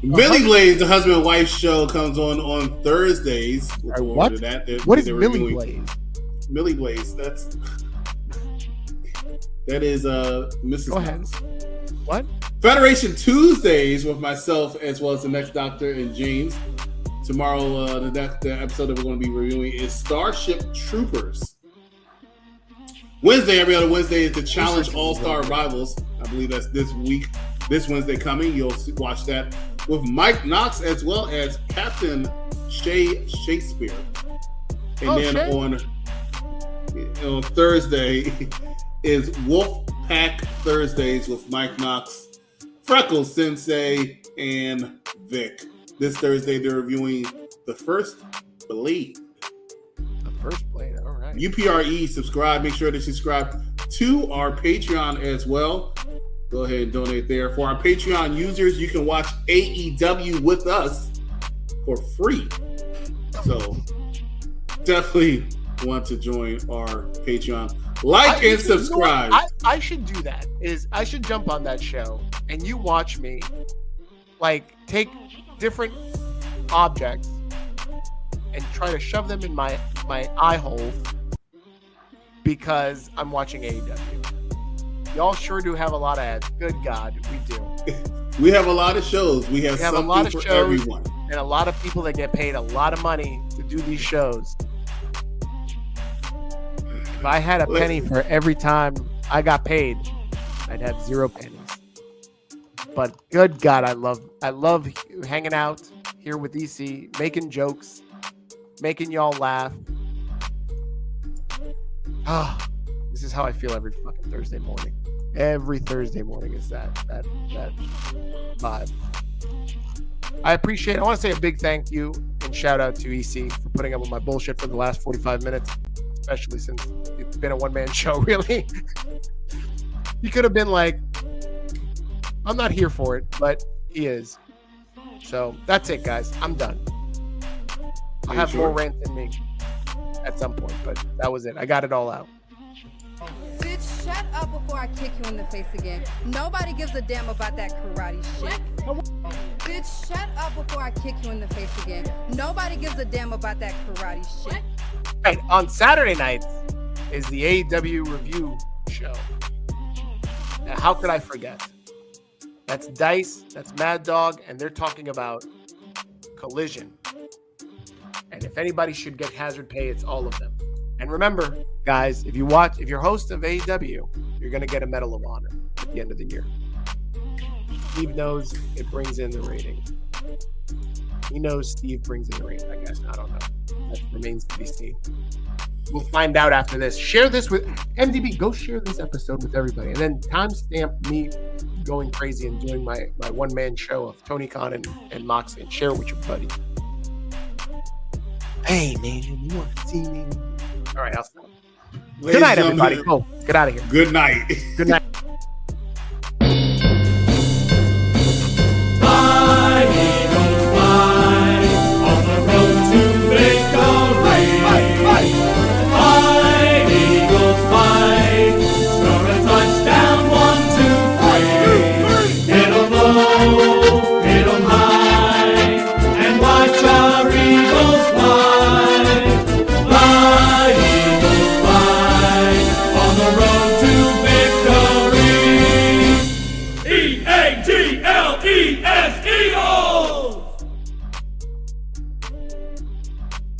Millie Blaze, the husband and wife show, comes on Thursdays. What? What is Millie Blaze? Millie Blaze. That is Mrs. Go ahead. What? Federation Tuesdays with myself as well as the next Doctor and James. Tomorrow, the episode that we're going to be reviewing is Starship Troopers. Wednesday, every other Wednesday, is the Challenge All-Star Rivals. I believe that's this week. This Wednesday coming. You'll watch that with Mike Knox as well as Captain Shakespeare. And on Thursday is Wolfpack Thursdays with Mike Knox, Freckles Sensei, and Vic. This Thursday, they're reviewing The First Blade. The First Blade, all right. UPRE, subscribe. Make sure to subscribe to our Patreon as well. Go ahead and donate there. For our Patreon users, you can watch AEW with us for free. So definitely want to join our Patreon. Like and subscribe. I should do that. I should jump on that show and you watch me like take different objects and try to shove them in my eye holes because I'm watching AEW. Y'all sure do have a lot of ads. Good God, we do. We have a lot of shows. We have something a lot of for shows everyone. And a lot of people that get paid a lot of money to do these shows. If I had a penny for every time I got paid, I'd have 0 pennies. But good God, I love hanging out here with EC, making jokes, making y'all laugh. This is how I feel every fucking Thursday morning. Every Thursday morning is that vibe. I appreciate it. I want to say a big thank you and shout out to EC for putting up with my bullshit for the last 45 minutes, especially since it's been a one-man show, really. He could have been like, I'm not here for it, but he is. So that's it, guys. I'm done. I'll have more rant than me at some point, but that was it. I got it all out. Bitch, shut up before I kick you in the face again. Nobody gives a damn about that karate shit. Bitch, shut up before I kick you in the face again. Nobody gives a damn about that karate shit. Right, on Saturday nights is the AEW review show. Now, how could I forget? That's Dice, that's Mad Dog, and they're talking about Collision. And if anybody should get hazard pay, it's all of them. And remember, guys, if you're host of AEW, you're going to get a Medal of Honor at the end of the year. Steve knows it brings in the rating. He knows Steve brings in the rating, I guess. I don't know. That remains to be seen. We'll find out after this. Share this with MDB. Go share this episode with everybody. And then timestamp me going crazy and doing my one-man show of Tony Khan and Moxley and share it with your buddy. Hey, man, you want to see me? All right, I'll stop. Good night, everybody. Go. Get out of here. Good night. Good night. On the